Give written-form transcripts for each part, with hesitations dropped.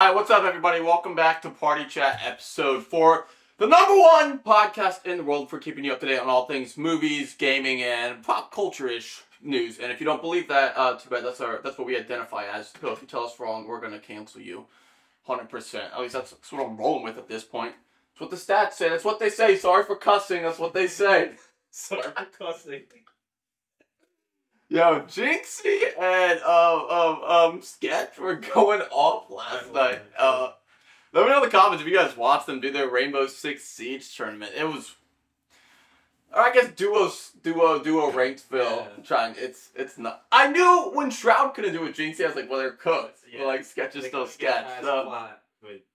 Hi, what's up, everybody? Welcome back to Party Chat episode 4, the #1 podcast in the world for keeping you up to date on all things movies, gaming, and pop culture-ish news. And if you don't believe that, too bad. That's what we identify as. So if you tell us wrong, we're gonna cancel you, 100%. At least that's what I'm rolling with at this point. That's what the stats say. That's what they say. Sorry for cussing. That's what they say. Sorry for cussing. Yo, Jinxie and Sketch were going off last night. Let me know in the comments if you guys watched them do their Rainbow Six Siege tournament. It was, or I guess duo ranked Phil. Yeah. It's not. I knew when Shroud couldn't do it with Jinxie, I was like, well, they're cooked. Yeah. But like Sketch is still Sketch. But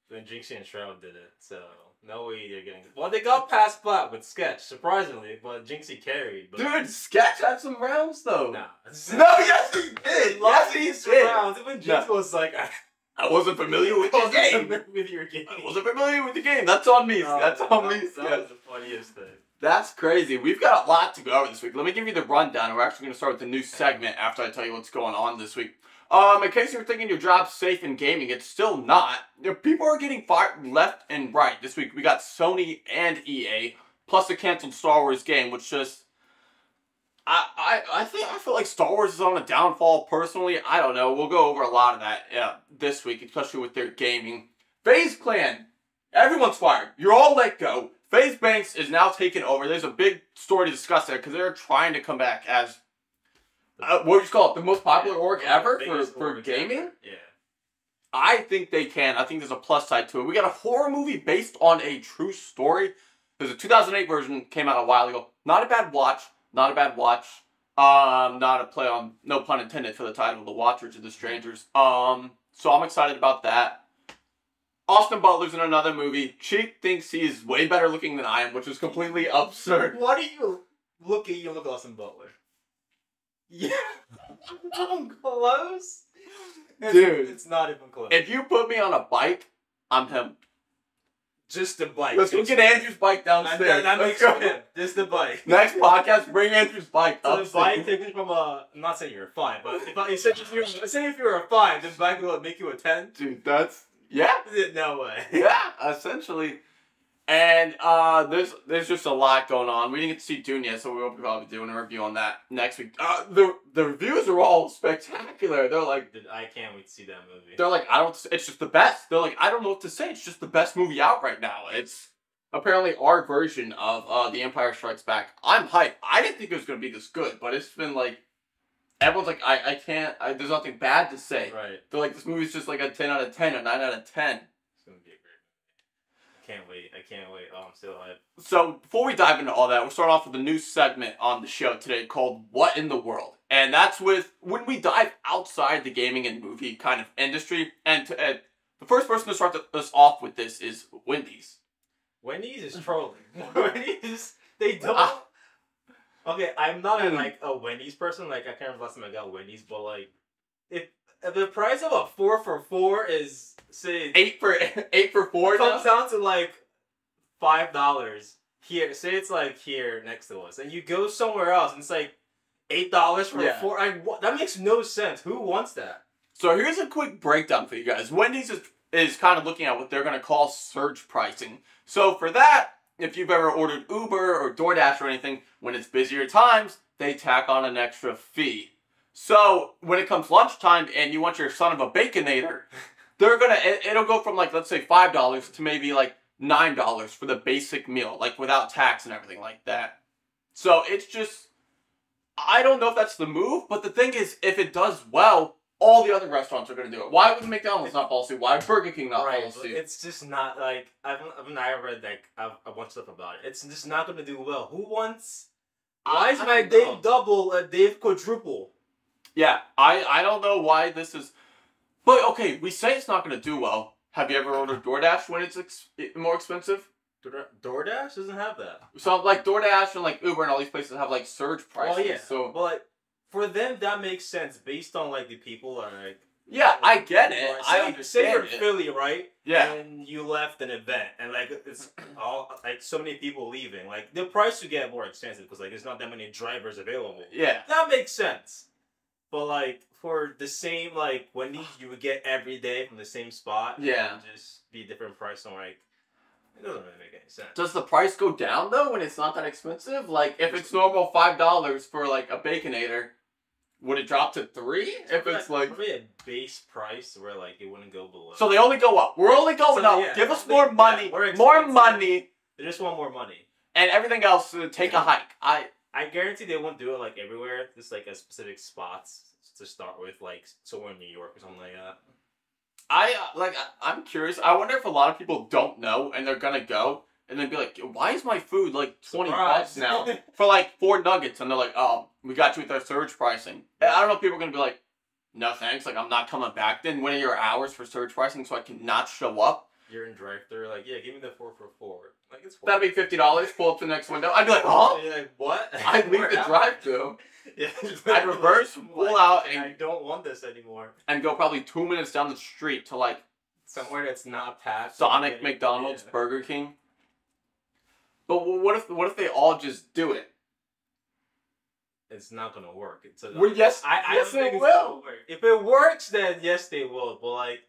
when Jinxie and Shroud did it, so. No way they're getting. Well, they got past flat with Sketch, surprisingly, but Jinxie carried. But... Dude, Sketch had some rounds though. Nah. No, yes he did. Yes he did. Rounds. Even Jinx was like, I wasn't familiar with your game. I wasn't familiar with the game. That's on me. That's on me. That was the funniest thing. That's crazy. We've got a lot to go over this week. Let me give you the rundown. We're actually going to start with the new segment after I tell you what's going on this week. In case you're thinking your job's safe in gaming, it's still not. People are getting fired left and right. This week we got Sony and EA, plus a canceled Star Wars game, which just... I feel like Star Wars is on a downfall personally. I don't know. We'll go over a lot of that this week, especially with their gaming. FaZe Clan. Everyone's fired. You're all let go. FaZe Banks is now taken over. There's a big story to discuss there because they're trying to come back as... what would you call it? The most popular org ever for gaming? Ever. Yeah. I think they can. I think there's a plus side to it. We got a horror movie based on a true story. There's a 2008 version, came out a while ago. Not a bad watch. Not a bad watch. Not a play on, no pun intended for the title, The Watchers of the Strangers. So I'm excited about that. Austin Butler's in another movie. Cheek thinks he's way better looking than I am, which is completely absurd. Why do you look at Austin Butler? Yeah. I'm close. Dude. It's not even close. If you put me on a bike, I'm him. Just the bike. Let's go get Andrew's bike downstairs. That makes him. Just the bike. Next podcast, bring Andrew's bike so up. The bike taken from a... I'm not saying you're a 5, but if you're a 5, this bike will make you a 10. Dude, that's... Yeah. No way. Yeah, essentially. And there's just a lot going on. We didn't get to see Dune yet, so we'll probably doing a review on that next week. The reviews are all spectacular. They're like... I can't wait to see that movie. They're like, it's just the best. They're like, I don't know what to say. It's just the best movie out right now. It's apparently our version of The Empire Strikes Back. I'm hyped. I didn't think it was going to be this good, but it's been like... Everyone's like, I can't... there's nothing bad to say. Right. They're like, this movie's just like a 10 out of 10, a 9 out of 10. It's going to be a great movie. I can't wait. Oh, I'm still hyped. So, before we dive into all that, we'll start off with a new segment on the show today called What in the World? And that's with when we dive outside the gaming and movie kind of industry. And the first person to start us off with this is Wendy's. Wendy's is trolling. Wendy's, they don't... Okay, I'm not like a Wendy's person. Like, I can't remember last time I got Wendy's, but like, if the price of a 4 for $4 is, say... 8 for 4 comes down to like $5 here. Say it's like here next to us, and you go somewhere else, and it's like $8 for a 4. That makes no sense. Who wants that? So here's a quick breakdown for you guys. Wendy's is kind of looking at what they're going to call surge pricing. So for that, if you've ever ordered Uber or DoorDash or anything, when it's busier times, they tack on an extra fee. So when it comes lunchtime and you want your son of a Baconator, it'll go from like, let's say $5 to maybe like $9 for the basic meal, like without tax and everything like that. So it's just, I don't know if that's the move, but the thing is, if it does well, all the other restaurants are going to do it. Why would McDonald's not follow suit? Why would Burger King not follow suit? It's just not like I read like a bunch of stuff about it. It's just not going to do well. Who wants? Why is my Dave double a Dave quadruple? Yeah, I don't know why this is, but okay, we say it's not going to do well. Have you ever ordered DoorDash when it's more expensive? DoorDash doesn't have that. So like DoorDash and like Uber and all these places have like surge prices. Oh yeah. So, but for them that makes sense based on like the people are like. Yeah, I get it. I understand. Say you're in Philly, right? Yeah. And you left an event, and like it's all like so many people leaving. Like the price would get more expensive because like there's not that many drivers available. Yeah. That makes sense. But like for the same like Wendy's, you would get every day from the same spot. Yeah. And just be a different price. I'm like, it doesn't really make any sense. Does the price go down though when it's not that expensive? Like if it's normal $5 for like a Baconator, would it drop to $3? If it's like probably a base price where like it wouldn't go below. so they only go up. We're only going up. Yeah, Give us more money, more money. They just want more money. And everything else, take a hike. I guarantee they won't do it like everywhere. Just like a specific spots to start with, like somewhere in New York or something like that. I'm curious. I wonder if a lot of people don't know and they're gonna go and then be like, why is my food like $20 now for like 4 nuggets? And they're like, oh, we got you with our surge pricing. And I don't know if people are gonna be like, no thanks, like I'm not coming back then. When are your hours for surge pricing so I can not show up? You're in drive-thru, like, yeah, give me the 4 for 4. Like it's that'd be $50. Pull up to the next window. I'd be like, huh? You're like, what? I'd leave the drive-thru. Yeah, I'd reverse, pull out, and I don't want this anymore. And go probably 2 minutes down the street to like somewhere that's not past Sonic, McDonald's, Burger King. But what if they all just do it? It's not gonna work. It's yes, I yes, don't think it it's will. gonna work. If it works, then yes, they will. But like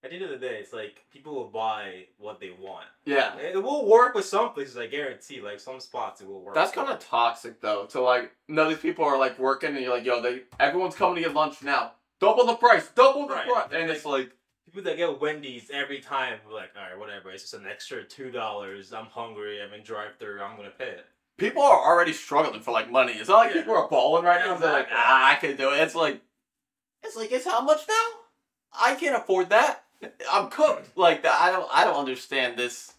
at the end of the day, it's like people will buy what they want. Yeah, it will work with some places. I guarantee. Like some spots, it will work. That's kind of toxic though. To like, no, these people are like working, and you're like, yo, everyone's coming to get lunch now. Double the price, double the price, and it's like. People that get Wendy's every time, we're like, all right, whatever. It's just an extra $2. I'm hungry. I'm in drive-thru. I'm gonna pay it. People are already struggling for like money. It's not like people are balling right now. Exactly. They're like, I can do it. It's like, it's how much now? I can't afford that. I'm cooked. Like that. I don't understand this.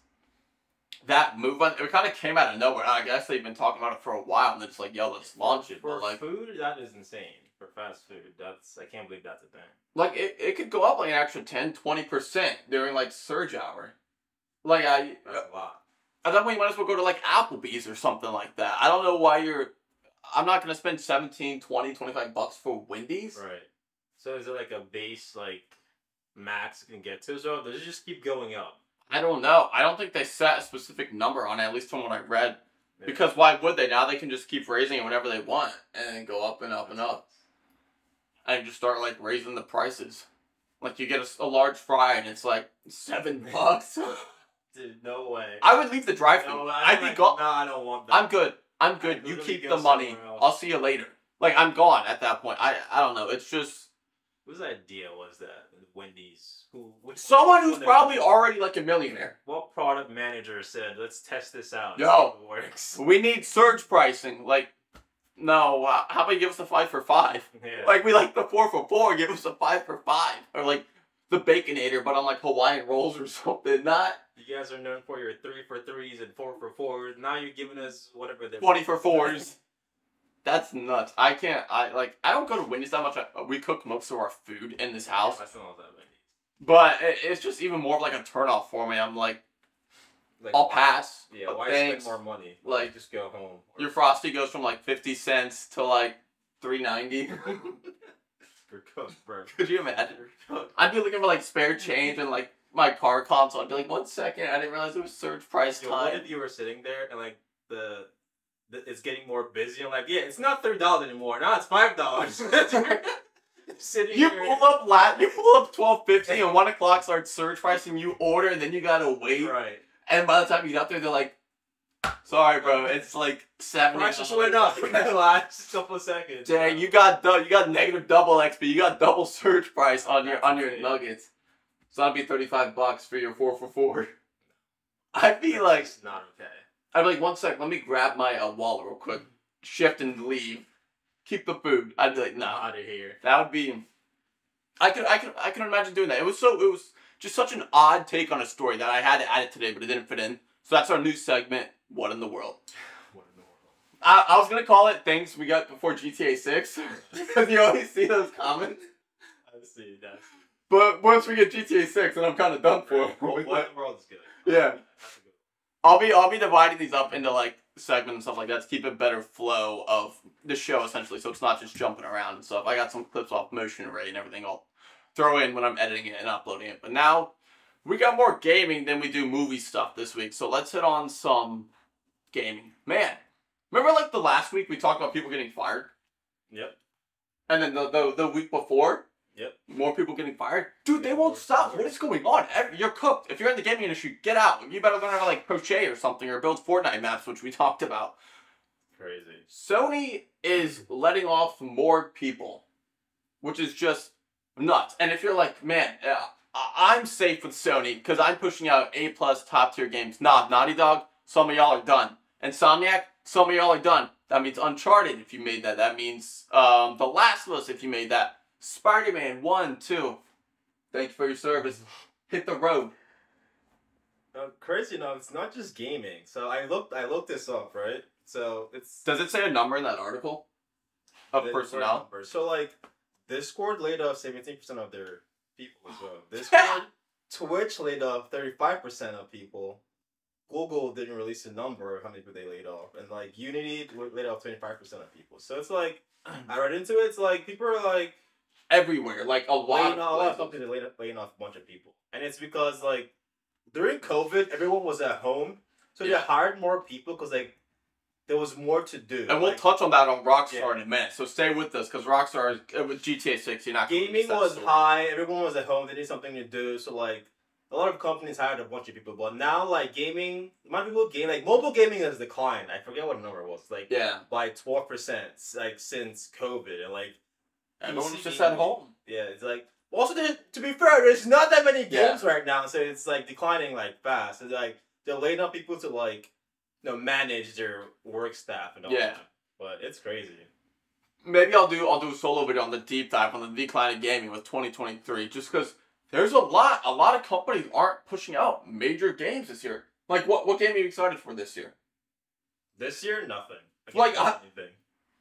That move on. It kind of came out of nowhere. I guess they've been talking about it for a while, and it's like, yo, let's launch it. For but like food, that is insane. For fast food, I can't believe that's a thing. Like it could go up like an extra 10-20% during like surge hour. Like that's a lot. At that point, you might as well go to like Applebee's or something like that. I don't know why I'm not gonna spend 17, 20, 25 bucks for Wendy's. Right. So is it like a base like max you can get to? So does it just keep going up? I don't know. I don't think they set a specific number on it, at least from what I read. Maybe. Because why would they? Now they can just keep raising it whenever they want and then go up and up and up. And just start like raising the prices. Like you get a large fry and it's like $7. Dude, no way. I would leave the drive-thru. No, I'd be like, gone. no, I don't want that. I'm good. I'm good. You keep the money. I'll see you later. Like I'm gone at that point. I don't know. It's just. Whose idea was that? Wendy's. Someone who's probably already like a millionaire. What product manager said, "Let's test this out"? Yo, see if it works. We need surge pricing. Like, no. How about you give us a 5 for 5? Yeah. Like we like the 4 for 4. Give us a 5 for 5, or like the Baconator, but on like Hawaiian rolls or something. Not. You guys are known for your 3 for 3s and 4 for 4s. Now you're giving us whatever they're 20 for 4s. That's nuts. I don't go to Wendy's that much. We cook most of our food in this house. I still love that Wendy's. But it's just even more of like a turnoff for me. I'm like I'll pass. Yeah, why spend more money? Like just go home. Your Frosty goes from like 50 cents to like $3.90. You're cooked, bro. Could you imagine? I'd be looking for like spare change and like my car console. I'd be like, 1 second, I didn't realize it was surge price time. What if you were sitting there and like it's getting more busy? I'm like, yeah, it's not $3 anymore. Now it's $5. Sitting you here. pull up $12.50 and 1 o'clock starts surge pricing. You order and then you gotta wait. Right. And by the time you get up there, they're like, "Sorry, bro, it's like $70." Price just went up in the last couple of seconds. Dang, you got negative double XP. You got double surge price on your nuggets. So that'd be $35 for your 4 for 4. I'd be like, it's not okay. I'd be like, 1 sec, let me grab my wallet real quick, shift and leave. Keep the food. I'd be like, nah, out of here. That would be. I can imagine doing that. It was just such an odd take on a story that I had to add it today, but it didn't fit in. So that's our new segment. What in the world? What in the world? I was gonna call it things we got before GTA 6 because you always see those comments. I see that. But once we get GTA 6, then I'm kind of done for. What in the world is good. Yeah. That's a good one. I'll be dividing these up into like segments and stuff like that to keep a better flow of the show essentially, so it's not just jumping around and stuff. I got some clips off Motion Array and everything I'll throw in when I'm editing it and uploading it. But now we got more gaming than we do movie stuff this week, so let's hit on some gaming. Man, remember like the last week we talked about people getting fired? Yep. And then the week before, yep, more people getting fired. Dude, they won't stop. What is going on? You're cooked. If you're in the gaming industry, get out. You better learn how to like crochet or something or build Fortnite maps, which we talked about. Crazy. Sony is letting off more people, which is just nuts. And if you're like, man, I'm safe with Sony because I'm pushing out A+ top tier games. Nah, Naughty Dog, some of y'all are done. Insomniac, some of y'all are done. That means Uncharted if you made that. That means The Last of Us if you made that. Spider-Man 1, 2. Thank you for your service. Hit the road. Crazy enough, it's not just gaming. So I looked this up, right? So it's... Does it say a number in that article? Of personnel? So like, Discord laid off 17% of their people as well. Discord, Twitch laid off 35% of people. Google didn't release a number of how many people they laid off. And like, Unity laid off 25% of people. So it's like, I read into it, it's like, people are like... everywhere, like a lot of companies are laying off a bunch of people. And it's because like, during COVID, everyone was at home. So they hired more people because like, there was more to do. And we'll touch on that on Rockstar in a minute. So stay with us because Rockstar is with GTA 6. You're not gaming was high. Everyone was at home. They needed something to do. So like a lot of companies hired a bunch of people. But now like gaming, like mobile gaming has declined. I forget what number it was. Like by 12% like since COVID and like everyone's just at home. Yeah, it's like also to be fair, there's not that many games right now, so it's like declining like fast. It's like they're laying off people to like manage their work staff and all that. But it's crazy. Maybe I'll do a solo video on the deep dive on the decline of gaming with 2023, just because there's a lot of companies aren't pushing out major games this year. Like what game are you excited for this year? This year, nothing.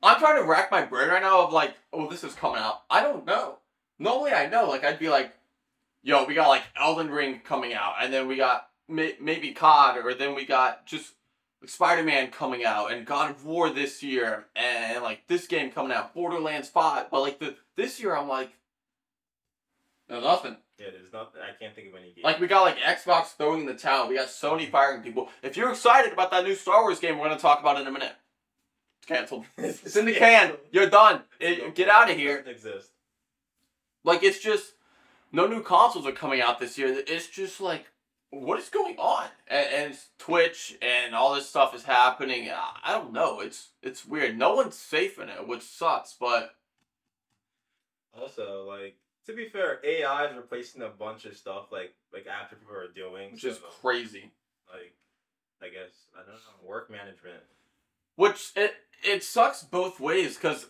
I'm trying to rack my brain right now of like, oh, this is coming out. I don't know. Normally I know, like I'd be like, yo, we got like Elden Ring coming out, and then we got maybe COD, or then we got just Spider-Man coming out, and God of War this year, and like this game coming out, Borderlands 5. But like this year, I'm like, there's nothing. Yeah, there's nothing. I can't think of any game. Like we got like Xbox throwing in the towel. We got Sony firing people. If you're excited about that new Star Wars game, we're gonna talk about it in a minute. It's canceled. It's in the can. You're done. Get out of here. It doesn't exist. Like it's just no new consoles are coming out this year. It's just like, what is going on? And Twitch and all this stuff is happening. I don't know. It's weird. No one's safe in it, which sucks. But also, like, to be fair, AI is replacing a bunch of stuff like after people are doing, which is crazy. Like, I guess I don't know, work management. Which it sucks both ways because,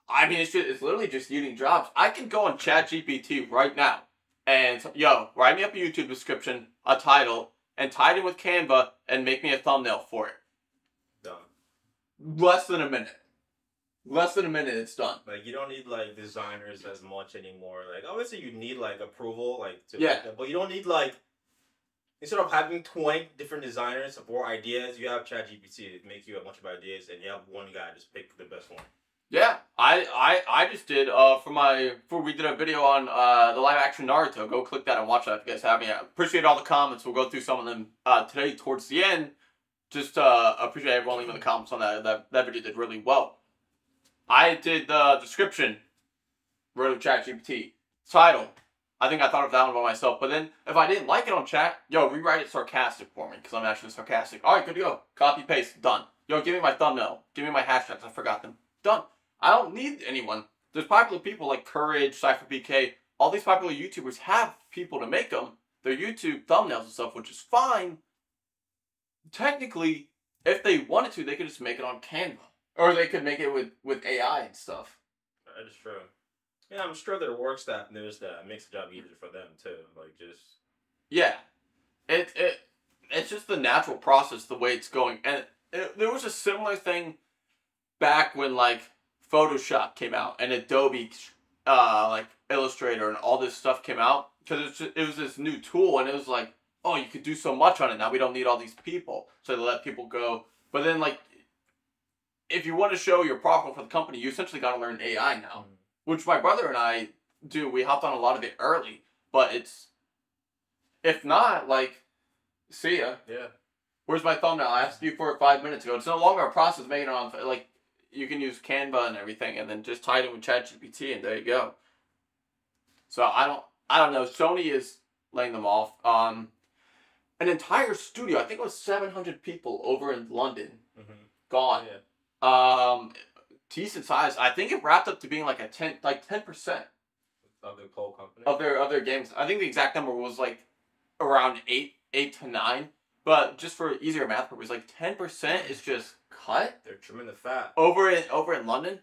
I mean, it's literally just eating jobs. I can go on ChatGPT right now. And, yo, write me up a YouTube description, a title, and tie it in with Canva, and make me a thumbnail for it. Done. Less than a minute. Less than a minute, it's done. Like, you don't need, like, designers as much anymore. Like, obviously you need, like, approval, like, to but you don't need, like, instead of having 20 different designers for ideas, you have ChatGPT to make you a bunch of ideas, and you have one guy just pick the best one. Yeah, I just did we did a video on the live action Naruto. Go click that and watch that if you guys haven't yet. Appreciate all the comments. We'll go through some of them today towards the end. Just appreciate everyone leaving the comments on that. That video did really well. I did the description, wrote ChatGPT. Title, I think I thought of that one by myself. But then if I didn't like it on chat, yo, rewrite it sarcastic for me because I'm actually sarcastic. All right, good to go. Copy paste, done. Yo, give me my thumbnail. Give me my hashtags. I forgot them. Done. I don't need anyone. There's popular people like Courage, CypherPK. All these popular YouTubers have people to make them. Their YouTube thumbnails and stuff, which is fine. Technically, if they wanted to, they could just make it on Canva. Or they could make it with AI and stuff. That is true. Yeah, I'm sure their work staff knows that. Makes the job easier for them, too. Like, just... Yeah. It's just the natural process, the way it's going. And there was a similar thing back when, like, Photoshop came out and Adobe, like Illustrator and all this stuff came out, because it was this new tool, and it was like, oh, you could do so much on it now. We don't need all these people, so they let people go. But then, like, if you want to show your profile for the company, you essentially got to learn AI now, which my brother and I do. We hopped on a lot of it early, but if not, like, see ya. Yeah. Where's my thumbnail? I asked you for it 5 minutes ago. It's no longer a process of making it on, like. you can use Canva and everything, and then just tie it in with ChatGPT, and there you go. So I don't know. Sony is laying them off. An entire studio, I think it was 700 people over in London, gone. Yeah. Decent size. I think it wrapped up to being like 10% of the whole company of their games. I think the exact number was like around 8 to 9. But just for easier math purposes, like 10% is just cut. They're trimming the fat over in London,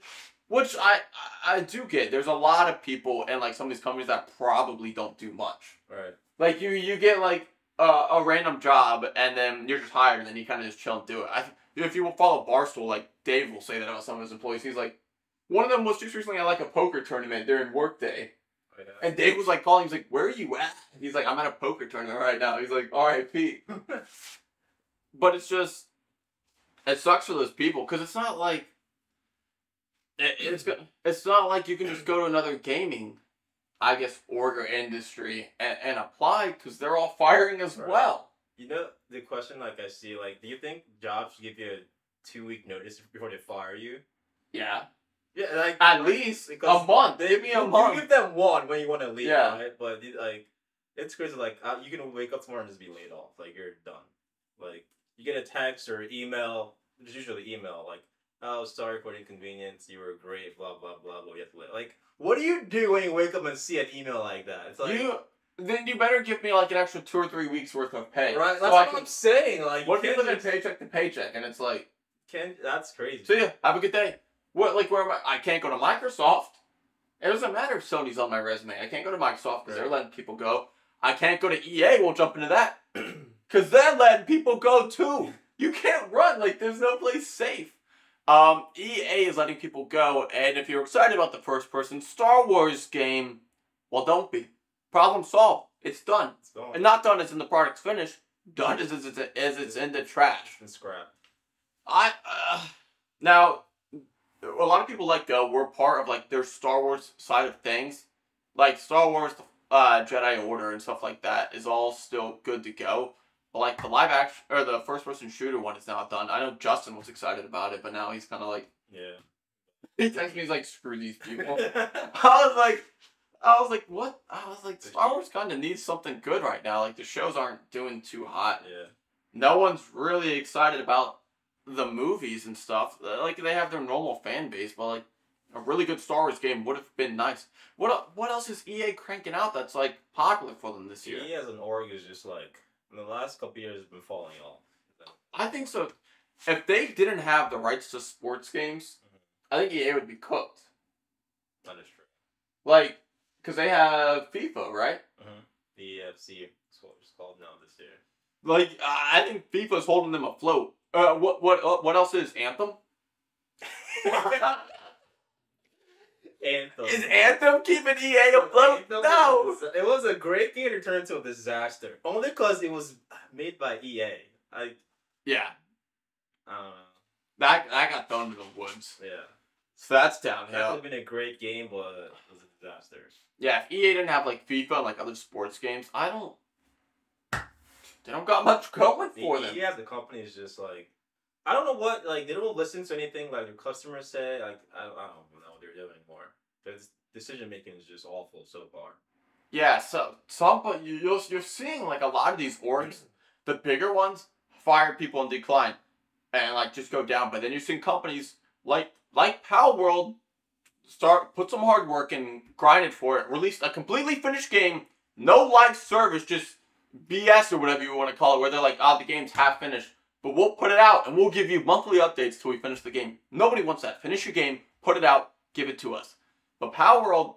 which I do get. There's a lot of people and like some of these companies that probably don't do much. Right. Like you get like a random job and then you're just hired and then you kind of just chill and do it. If you will follow Barstool, like Dave will say that about some of his employees. He's like, one of them was just recently at like a poker tournament during workday. Oh, yeah. And Dave was like calling. He's like, "Where are you at?" He's like, "I'm at a poker tournament right now." He's like, "R.I.P." But it's just, it sucks for those people because it's not like it's not like you can just go to another gaming, I guess, org or industry and apply because they're all firing as well. You know, the question like I see, like, do you think jobs give you a 2-week notice before they fire you? Yeah. Yeah, like at least a month. Give me a month. You give them one when you want to leave, yeah. Right? But like, it's crazy. Like, you can wake up tomorrow and just be laid off. Like, you're done. Like, you get a text or email. It's usually email. Like, "Oh, sorry for the inconvenience. You were great. Blah blah blah. But we have to leave." Like, what do you do when you wake up and see an email like that? It's like then you better give me like an extra 2 or 3 weeks worth of pay. Right. That's what I'm saying. Like, what if you live in paycheck to paycheck and it's like, that's crazy. So yeah, have a good day. What, like, where am I can't go to Microsoft. It doesn't matter if Sony's on my resume. I can't go to Microsoft because they're letting people go. I can't go to EA. We'll jump into that. Because they're letting people go too. You can't run. Like, there's no place safe. EA is letting people go. And if you're excited about the first-person Star Wars game, well, don't be. Problem solved. It's done. It's done. And not done as in the product's finished. Done as it's in the trash. And scrap. Now, a lot of people let go. We're part of like their Star Wars side of things, like Star Wars, Jedi Order and stuff like that is all still good to go. But like the live action or the first person shooter one is now done. I know Justin was excited about it, but now he's kind of like, yeah. He texted me, he's like, "Screw these people." I was like, what? I was like, Star Wars kind of needs something good right now. Like the shows aren't doing too hot. Yeah. No one's really excited about the movies and stuff. Like, they have their normal fan base, but like a really good Star Wars game would have been nice. What else is EA cranking out that's like popular for them this year? EA as an org is just like, in the last couple years has been falling off. I think so. If they didn't have the rights to sports games, I think EA would be cooked. That is true. Like, because they have FIFA, right? The FC is what it's called now this year. Like, I think FIFA's holding them afloat. What else is Anthem? Anthem. Is Anthem keeping EA afloat? No. It was a great game to turn into a disaster. Only because it was made by EA. Yeah. I don't know. That got thrown into the woods. Yeah. So that's downhill. That would have been a great game, but it was a disaster. Yeah, if EA didn't have like FIFA and like other sports games, they don't got much going for them. EA as the company is just like, I don't know what, like, they don't listen to anything like their customers say. Like, I don't know what they're doing anymore. Their decision making is just awful so far. Yeah, so but you're seeing like a lot of these orgs, the bigger ones, fire people and decline, and like just go down. But then you're seeing companies like Pal World put some hard work and grinded for it, released a completely finished game, no live service, just BS or whatever you want to call it, where they're like, the game's half finished, but we'll put it out and we'll give you monthly updates till we finish the game. Nobody wants that. Finish your game, put it out, give it to us. But Pal World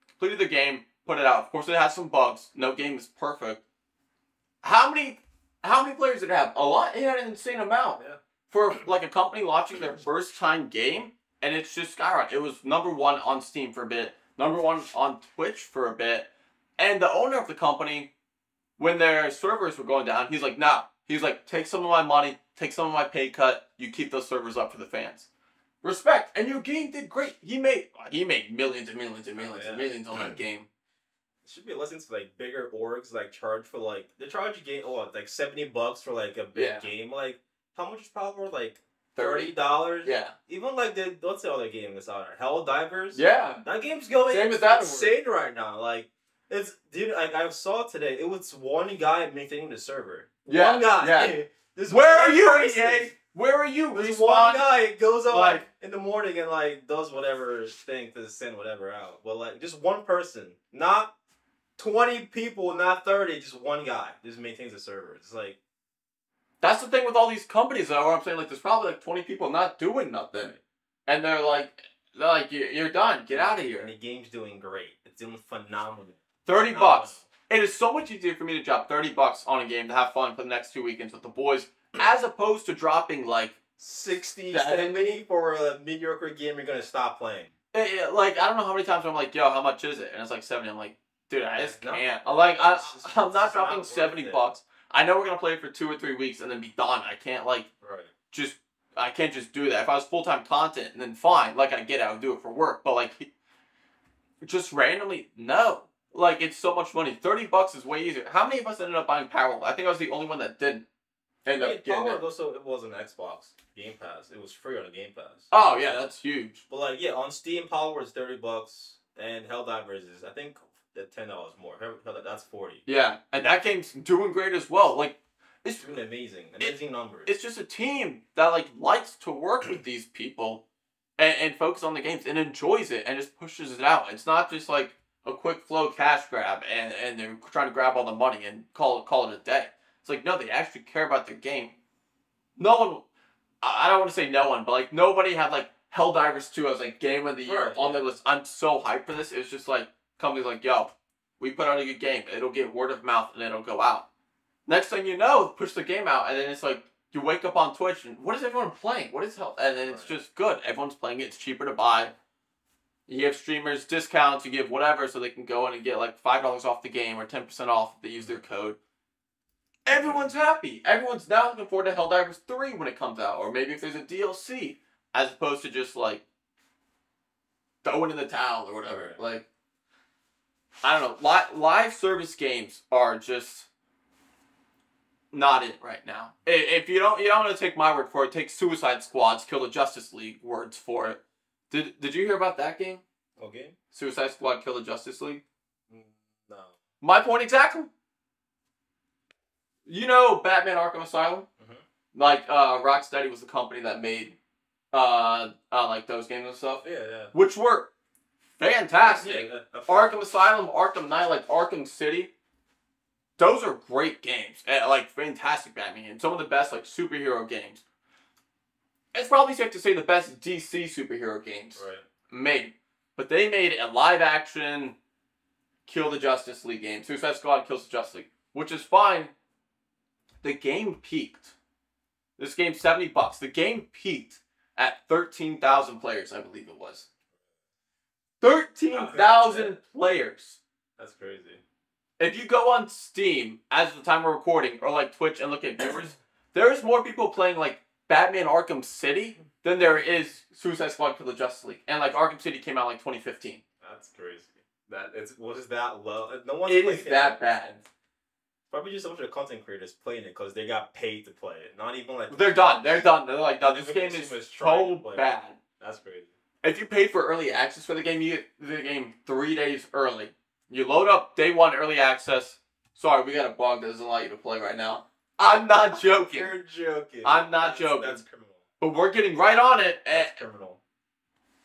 completed the game, put it out. Of course, it has some bugs. No game is perfect. How many players did it have? A lot. It had an insane amount. Yeah. For like a company launching their first time game, and it's just skyrocketed. It was #1 on Steam for a bit, #1 on Twitch for a bit, and the owner of the company, when their servers were going down, he's like, "Nah." He's like, "Take some of my money, take some of my pay cut. You keep those servers up for the fans." Respect. And your game did great. He made millions and millions and millions and millions on that game. It should be a lesson to like bigger orgs, like charge for like they charge a game like $70 for like a big game. Like, how much is Power World? Like $30. Yeah. Even like what's the other game that's out there? Helldivers. Yeah. That game's going Same as that insane right now. Like like I saw today, it was one guy maintaining the server. Yeah. One guy. Yeah. This Where are you, EA? Where are you? There's Respawn? one guy goes out like in the morning and like does whatever thing to send whatever out. But like just one person, not 20 people, not 30, just one guy just maintains the server. It's like that's the thing with all these companies though, where I'm saying like there's probably like 20 people not doing nothing. And they're like you're done. Get out of here. And the game's doing great. It's doing phenomenal. $30. It is so much easier for me to drop $30 on a game to have fun for the next 2 weekends with the boys, as opposed to dropping like 60, 70 for a mediocre game you're gonna stop playing. Like I don't know how many times I'm like, yo, how much is it? And it's like 70. I'm like, dude, I just can't. I'm not dropping $70. I know we're gonna play it for 2 or 3 weeks and then be done. I can't I can't just do that. If I was full-time content, then fine. Like I get it, I would do it for work. But like just randomly, no. Like it's so much money. $30 is way easier. How many of us ended up buying Power? I think I was the only one that didn't end up getting it. Also, it was an Xbox Game Pass. It was free on the Game Pass. Oh yeah, that's huge. But like on Steam, Power is $30, and Helldivers is I think $10 more. That's 40. Yeah, and that game's doing great as well. Like it's doing amazing numbers. It's just a team that like likes to work with these people and focus on the games and enjoys it and just pushes it out. It's not just like a quick flow cash grab and they're trying to grab all the money and call it a day. It's like, no, they actually care about their game. No one, I don't want to say no one, but like nobody had like Helldivers 2 as like game of the year on their list. I'm so hyped for this. It's just like companies like, yo, we put out a good game. It'll get word of mouth and it'll go out. Next thing you know, push the game out and then it's like you wake up on Twitch and what is everyone playing? What is hell? And then it's just good. Everyone's playing it. It's cheaper to buy. You give streamers discounts, you give whatever, so they can go in and get like $5 off the game or 10% off if they use their code. Everyone's happy. Everyone's now looking forward to Helldivers 3 when it comes out, or maybe if there's a DLC, as opposed to just like throwing in the towel or whatever. Like, I don't know. Live service games are just not it right now. If you don't want to take my word for it, take Suicide Squad's Kill the Justice League words for it. Did you hear about that game? What game? Suicide Squad Kill the Justice League? No. My point exactly. You know Batman Arkham Asylum? Mm-hmm. Like, Rocksteady was the company that made, like, those games and stuff. Yeah. Which were fantastic. Yeah, Arkham Asylum, Arkham Knight, like, Arkham City. Those are great games. Like, fantastic Batman games. Some of the best, like, superhero games. It's probably safe to say the best DC superhero games made. But they made a live-action Kill the Justice League game. Suicide Squad Kills the Justice League. Which is fine. The game peaked. This game's $70. The game peaked at 13,000 players, I believe it was. 13,000 players. That's crazy. If you go on Steam, as of the time we're recording, or like Twitch and look at viewers, there's more people playing like Batman Arkham City than there is Suicide Squad Kill the Justice League. And like Arkham City came out like 2015. That's crazy. Was that low? No one's it is that bad. Probably just a bunch of content creators playing it because they got paid to play it. Not even like they're done. They're like, no, this game is so bad. That's crazy. If you paid for early access for the game, you get the game 3 days early. You load up day 1 early access. Sorry, we got a bug that doesn't allow you to play right now. I'm not joking. You're joking. I'm not joking. That's criminal. But we're getting right on it. That's criminal.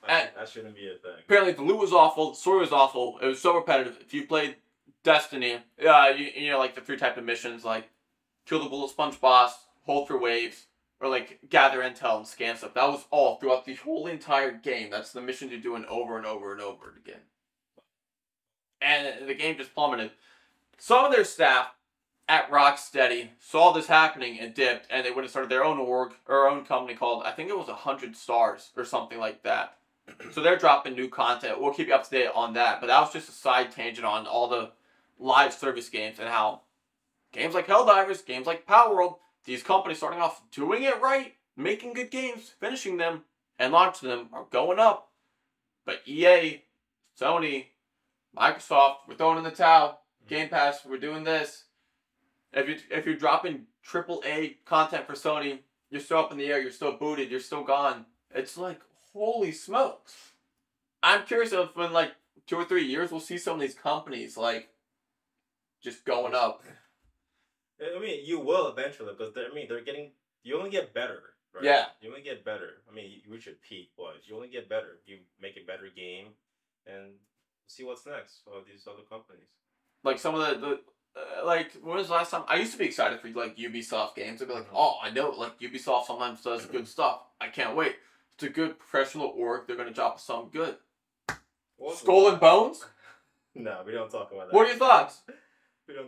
That shouldn't be a thing. Apparently the loot was awful. The story was awful. It was so repetitive. If you played Destiny, you know, like the 3 types of missions, like kill the bullet sponge boss, hold for waves, or like gather intel and scan stuff. That was all throughout the whole entire game. That's the missions you're doing over and over and over again. And the game just plummeted. Some of their staff at Rocksteady saw this happening and dipped, and they would have started their own org or own company called, I think it was 100 Stars or something like that. So they're dropping new content. We'll keep you up to date on that. But that was just a side tangent on all the live service games and how games like Helldivers, games like Power World, these companies starting off doing it right, making good games, finishing them, and launching them are going up. But EA, Sony, Microsoft, we're throwing in the towel. Game Pass, we're doing this. If you're dropping AAA content for Sony, you're still up in the air, you're still booted, you're still gone. It's like, holy smokes. I'm curious if in like 2 or 3 years we'll see some of these companies like just going up. I mean, you will eventually, because they're getting. You only get better, right? Yeah. You only get better. I mean, you reach your peak, but you only get better. You make a better game, and see what's next for these other companies. Like some of the like, when was the last time? I used to be excited for like Ubisoft games. I'd be like, oh, I know, like Ubisoft sometimes does good stuff. I can't wait. It's a good professional org. They're gonna drop us something good. Skull and Bones? No, we don't talk about that. What are your thoughts?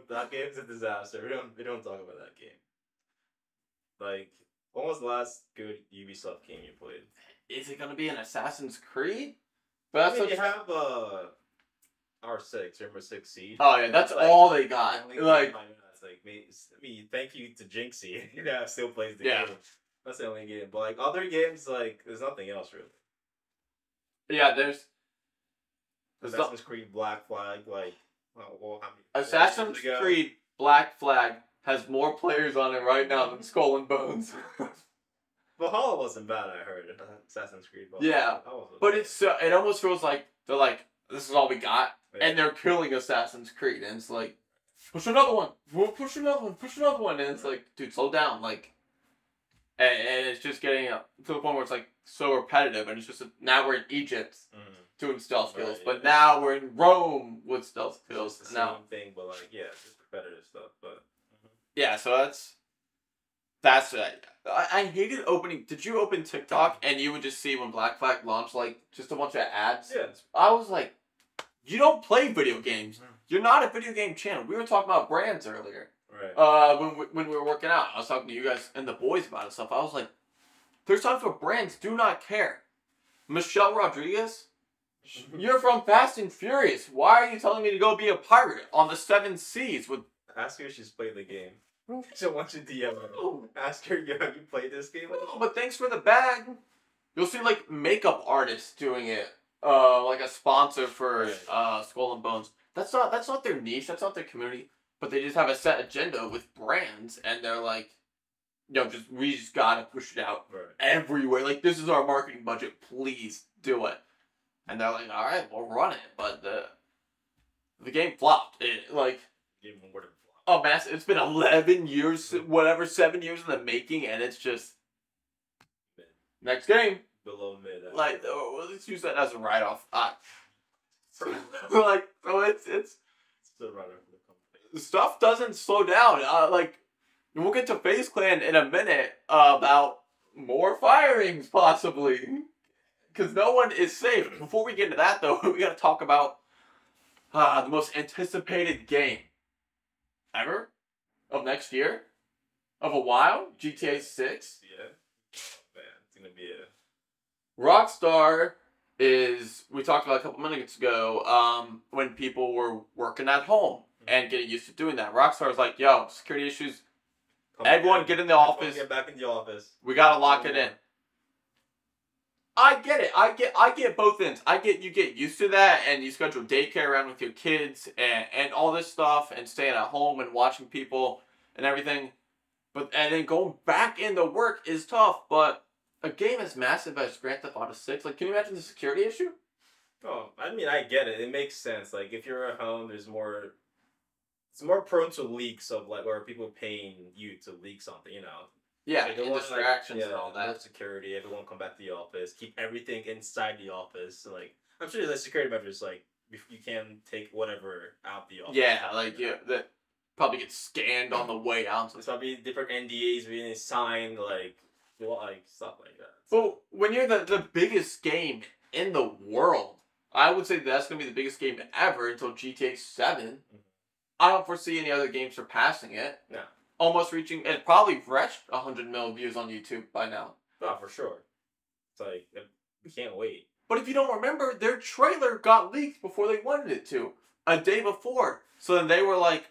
That game's a disaster. We don't talk about that game. Like, when was the last good Ubisoft game you played? Is it gonna be an Assassin's Creed? But that's you have R6, Rainbow Six Siege. Oh yeah, that's like, all they got. Like, it's like, I mean, thank you to Jinxie. Yeah, still plays the game. That's the only game. But like other games, like there's nothing else really. Yeah, there's Assassin's Creed Black Flag, like how many? Assassin's Creed Black Flag has more players on it right now than Skull and Bones. Valhalla wasn't bad, I heard. Assassin's Creed Valhalla. Yeah, but it almost feels like they're like, this is all we got, and they're killing Assassin's Creed, and it's like, push another one, push another one, push another one, and it's like, dude, slow down, like, and it's just getting up to the point where it's like so repetitive, and it's just now we're in Egypt doing stealth kills, but now we're in Rome with stealth kills. It's the same thing, but like just repetitive stuff, but yeah, so that's I hated opening. Did you open TikTok and you would just see when Black Flag launched like just a bunch of ads? Yeah. I was like, you don't play video games. You're not a video game channel. We were talking about brands earlier. Right. When we were working out, I was talking to you guys and the boys about it stuff. I was like, there's times where brands do not care. Michelle Rodriguez, you're from Fast and Furious. Why are you telling me to go be a pirate on the 7 seas with? Ask her if she's played the game. So once you DM her, ask her, have you played this game? No, but thanks for the bag. You'll see like makeup artists doing it, like a sponsor for Skull and Bones. That's not their niche. That's not their community. But they just have a set agenda with brands, and they're like, we just gotta push it out everywhere. Like, this is our marketing budget. Please do it. And they're like, all right, we'll run it. But the game flopped. Game more than flop. Oh, massive. It's been 11 years, whatever, 7 years in the making, and it's just mid. Next game. Below mid. Like, let's use that as a write-off. Like, so it's still a write-off. Stuff doesn't slow down. Like, we'll get to FaZe Clan in a minute about more firings, possibly. Because no one is safe. Before we get into that, though, we got to talk about the most anticipated game ever of next year, of a while, GTA 6. Yeah. Man, it's going to be a... Rockstar is, we talked about a couple minutes ago, when people were working at home and getting used to doing that. Rockstar was like, yo, security issues. Everyone get in the office. Get back in the office. We gotta lock it in. I get it. I get both ends. I get you get used to that and you schedule daycare around with your kids and all this stuff and staying at home and watching people and everything. And then going back into work is tough, but a game as massive as Grand Theft Auto 6, like, can you imagine the security issue? Oh, I mean, I get it. It makes sense. Like, if you're at home, it's more prone to leaks of, like, or people paying you to leak something, Yeah, like, and distractions and all that. Security, everyone come back to the office, keep everything inside the office. So, like, I'm sure there's security measures, like, you can take whatever out the office. Yeah, like, that probably gets scanned on the way out. There's probably different NDAs being signed, like stuff like that. So when you're the biggest game in the world, I would say that's going to be the biggest game ever until GTA 7. Mm-hmm. I don't foresee any other game surpassing it. No. Almost reaching, it probably reached 100 million views on YouTube by now. Oh, for sure. It's like, we can't wait. But if you don't remember, their trailer got leaked before they wanted it to. A day before. So then they were like,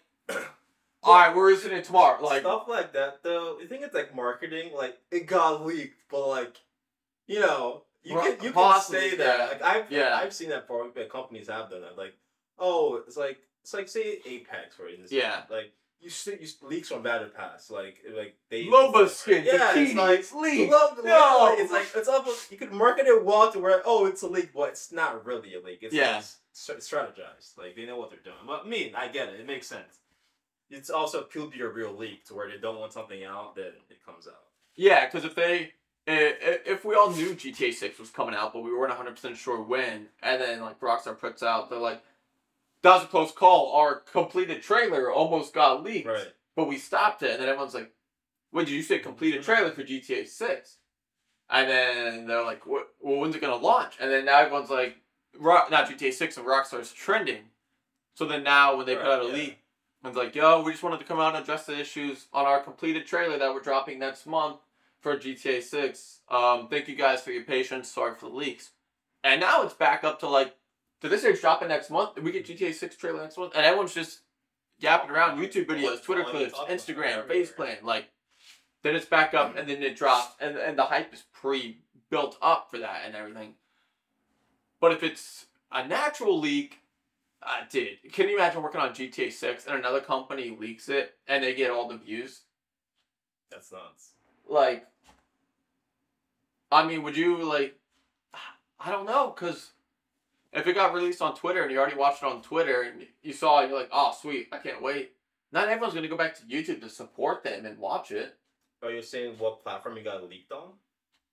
alright, we're releasing it tomorrow. Like, stuff like that, though, you think it's like marketing? Like, it got leaked, but like, you can say that. Like, I've seen that for companies have done that. Like, oh, it's like say Apex, for instance. Yeah. Like, leaks from Battle Pass, like they Loba skin, yeah, bikini, it's like it's leaked. no, it's like it's almost you could market it well to where it's a leak, but it's not really a leak. It's like, strategized, like they know what they're doing. But I get it. It makes sense. It's also could be a real leak to where they don't want something out, then it comes out. Yeah, because if we all knew GTA 6 was coming out, but we weren't 100% sure when, and then like Rockstar puts out, they're like, that was a close call. Our completed trailer almost got leaked, right? But we stopped it, and then everyone's like, "Wait, did you say completed trailer for GTA 6?" And then they're like, "Well, when's it gonna launch?" And then now everyone's like, "Not GTA 6 and Rockstar's trending." So then now when they put out a leak, it's like, "Yo, we just wanted to come out and address the issues on our completed trailer that we're dropping next month for GTA 6. Thank you guys for your patience. Sorry for the leaks." And now it's back up to like, did this say dropping next month? Did we get GTA 6 trailer next month? And everyone's just yapping around YouTube videos, Twitter clips, Instagram, FaZe Clan. Like, then it's back up and then it drops. And the hype is pre-built up for that and everything. But if it's a natural leak, dude, can you imagine working on GTA 6 and another company leaks it and they get all the views? That's nuts. Like, I mean, would you, like, I don't know, because if it got released on Twitter and you already watched it on Twitter and you saw it, you're like, oh, sweet, I can't wait. Not everyone's going to go back to YouTube to support them and watch it. Are you saying what platform it got leaked on?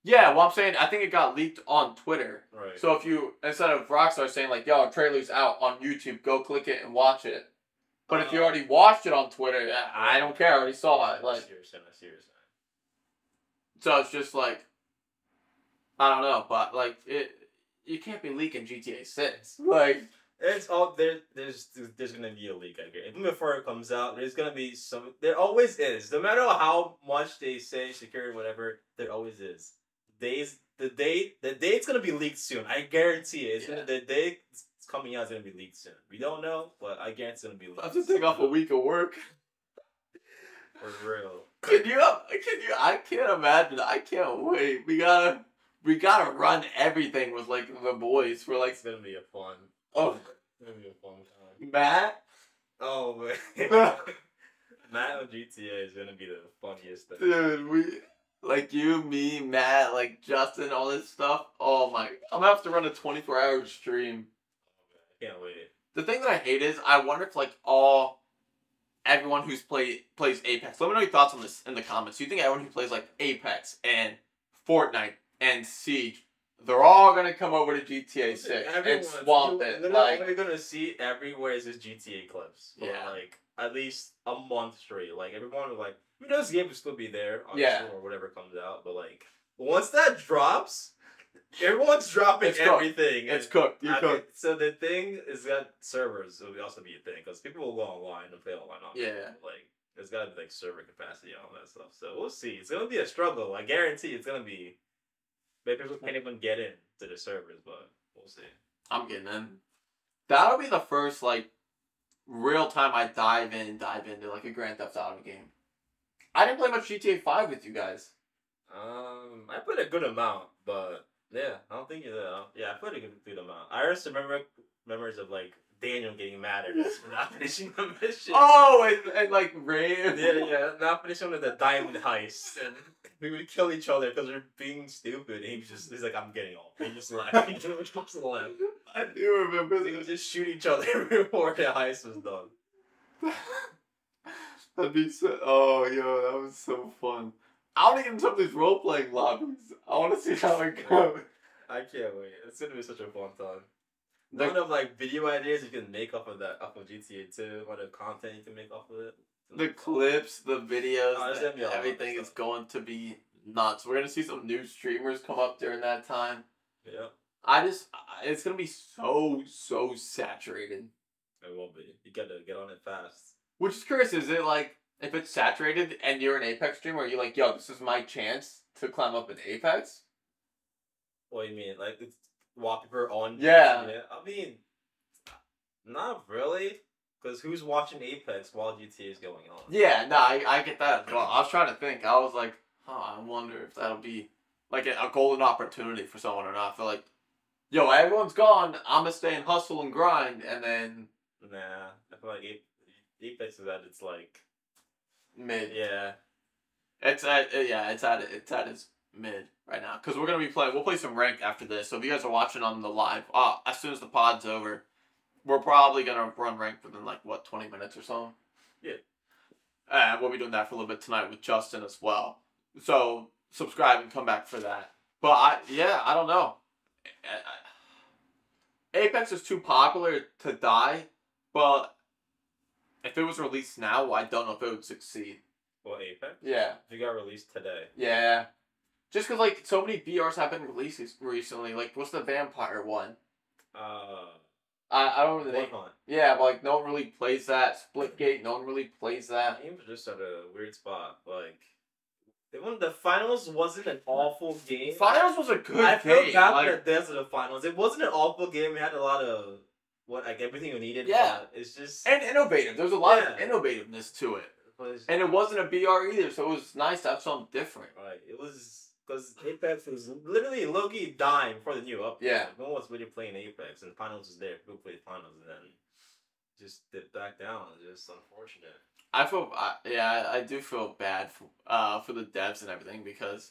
Yeah, well, I'm saying, I think it got leaked on Twitter. Right. So if you, instead of Rockstar saying, like, yo, our trailer's out on YouTube, go click it and watch it. But if you already watched it on Twitter, I don't care, I already saw it. Like, I see what you're saying. So it's just like, I don't know, but like you can't be leaking GTA 6. Like, it's all there's gonna be a leak, I guess. Even before it comes out, there's gonna be some. There always is. No matter how much they say security, whatever, there always is. The date's gonna be leaked soon. I guarantee it. The day it's coming out is gonna be leaked soon. We don't know, but I guarantee it's gonna be leaked. I have to take off a week of work. For real. Can you? I can't imagine. I can't wait. We gotta run everything with like the boys. We're like, it's gonna be a fun. Oh, it's gonna be a fun time. Matt. Oh man. Matt on GTA is gonna be the funniest thing. Dude, like you, me, Matt, like Justin, all this stuff. Oh my! I'm gonna have to run a 24-hour stream. I can't wait. The thing that I hate is I wonder if like everyone who's plays Apex. Let me know your thoughts on this in the comments. Do you think everyone who plays like Apex and Fortnite and Siege, they're all gonna come over to GTA 6 and swamp it? Like, we're gonna see everywhere is just GTA clips. Yeah. Like at least a month straight. Like everyone like this game will still be there, or whatever comes out. But like once that drops, everyone's dropping everything. It's cooked. You cooked. So the thing is that servers will also be a thing because people will go online and play online. Like there's gotta be like server capacity and all that stuff. So we'll see. It's gonna be a struggle. I guarantee it's gonna be. Maybe people can't even get in to the servers, but we'll see. I'm getting in. That'll be the first like real time I dive into like a Grand Theft Auto game. I didn't play much GTA 5 with you guys. I played a good amount, but yeah, I don't think I played a good amount. I just remember memories of like Daniel getting mad at us for not finishing the mission. Oh, and like Ray. Yeah, not finishing with the diamond heist, and we would kill each other because we're being stupid. And he's like, I'm getting off. He just left. He just left. I do remember. We would just shoot each other before the heist was done. That'd be so. Oh, yo, that was so fun. I want to get in some of these role playing lobbies. I want to see how it goes. I can't wait. It's gonna be such a fun time. One of like video ideas you can make off of GTA 2, what of content you can make off of it. The clips, the videos, everything is going to be nuts. We're gonna see some new streamers come up during that time. Yeah. It's gonna be so saturated. It will be. You gotta get on it fast. Which is curious, is it like, if it's saturated and you're an Apex streamer, are you like, yo, this is my chance to climb up in Apex? What do you mean? Like, it's wallpaper on? Yeah. I mean, not really. Because who's watching Apex while GTA is going on? Yeah, no, I get that as well. I was trying to think. I was like, I wonder if that'll be like a golden opportunity for someone or not. I feel like, yo, everyone's gone. I'm going to stay and hustle and grind. And then... Nah, I feel like Apex is that it's like mid. Yeah. It's at its mid right now because we're gonna be playing. We'll play some ranked after this. So if you guys are watching on the live, as soon as the pod's over, we're probably gonna run ranked within like 20 minutes or so. Yeah. And we'll be doing that for a little bit tonight with Justin as well. So subscribe and come back for that. But I don't know. Apex is too popular to die, but if it was released now, I don't know if it would succeed. Well, Apex? Yeah. If it got released today. Yeah. Just because, like, so many VRs have been released recently. Like, what's the vampire one? I don't know the name. Yeah, but, like, no one really plays that. Splitgate, no one really plays that. Games are just at a weird spot. Like, the finals wasn't an awful game. Finals was a good game. I feel bad that there's the finals. It wasn't an awful game. It had a lot of, everything you needed. Yeah. But it's just... And innovative. There's a lot of innovativeness to it. And it wasn't a BR either, so it was nice to have something different. Right. It was... Because Apex was literally low-key dying for the new update. Yeah. No one was really playing Apex, and Finals was there. People played Finals, and then just dipped back down. It's just unfortunate. I do feel bad for the devs and everything, because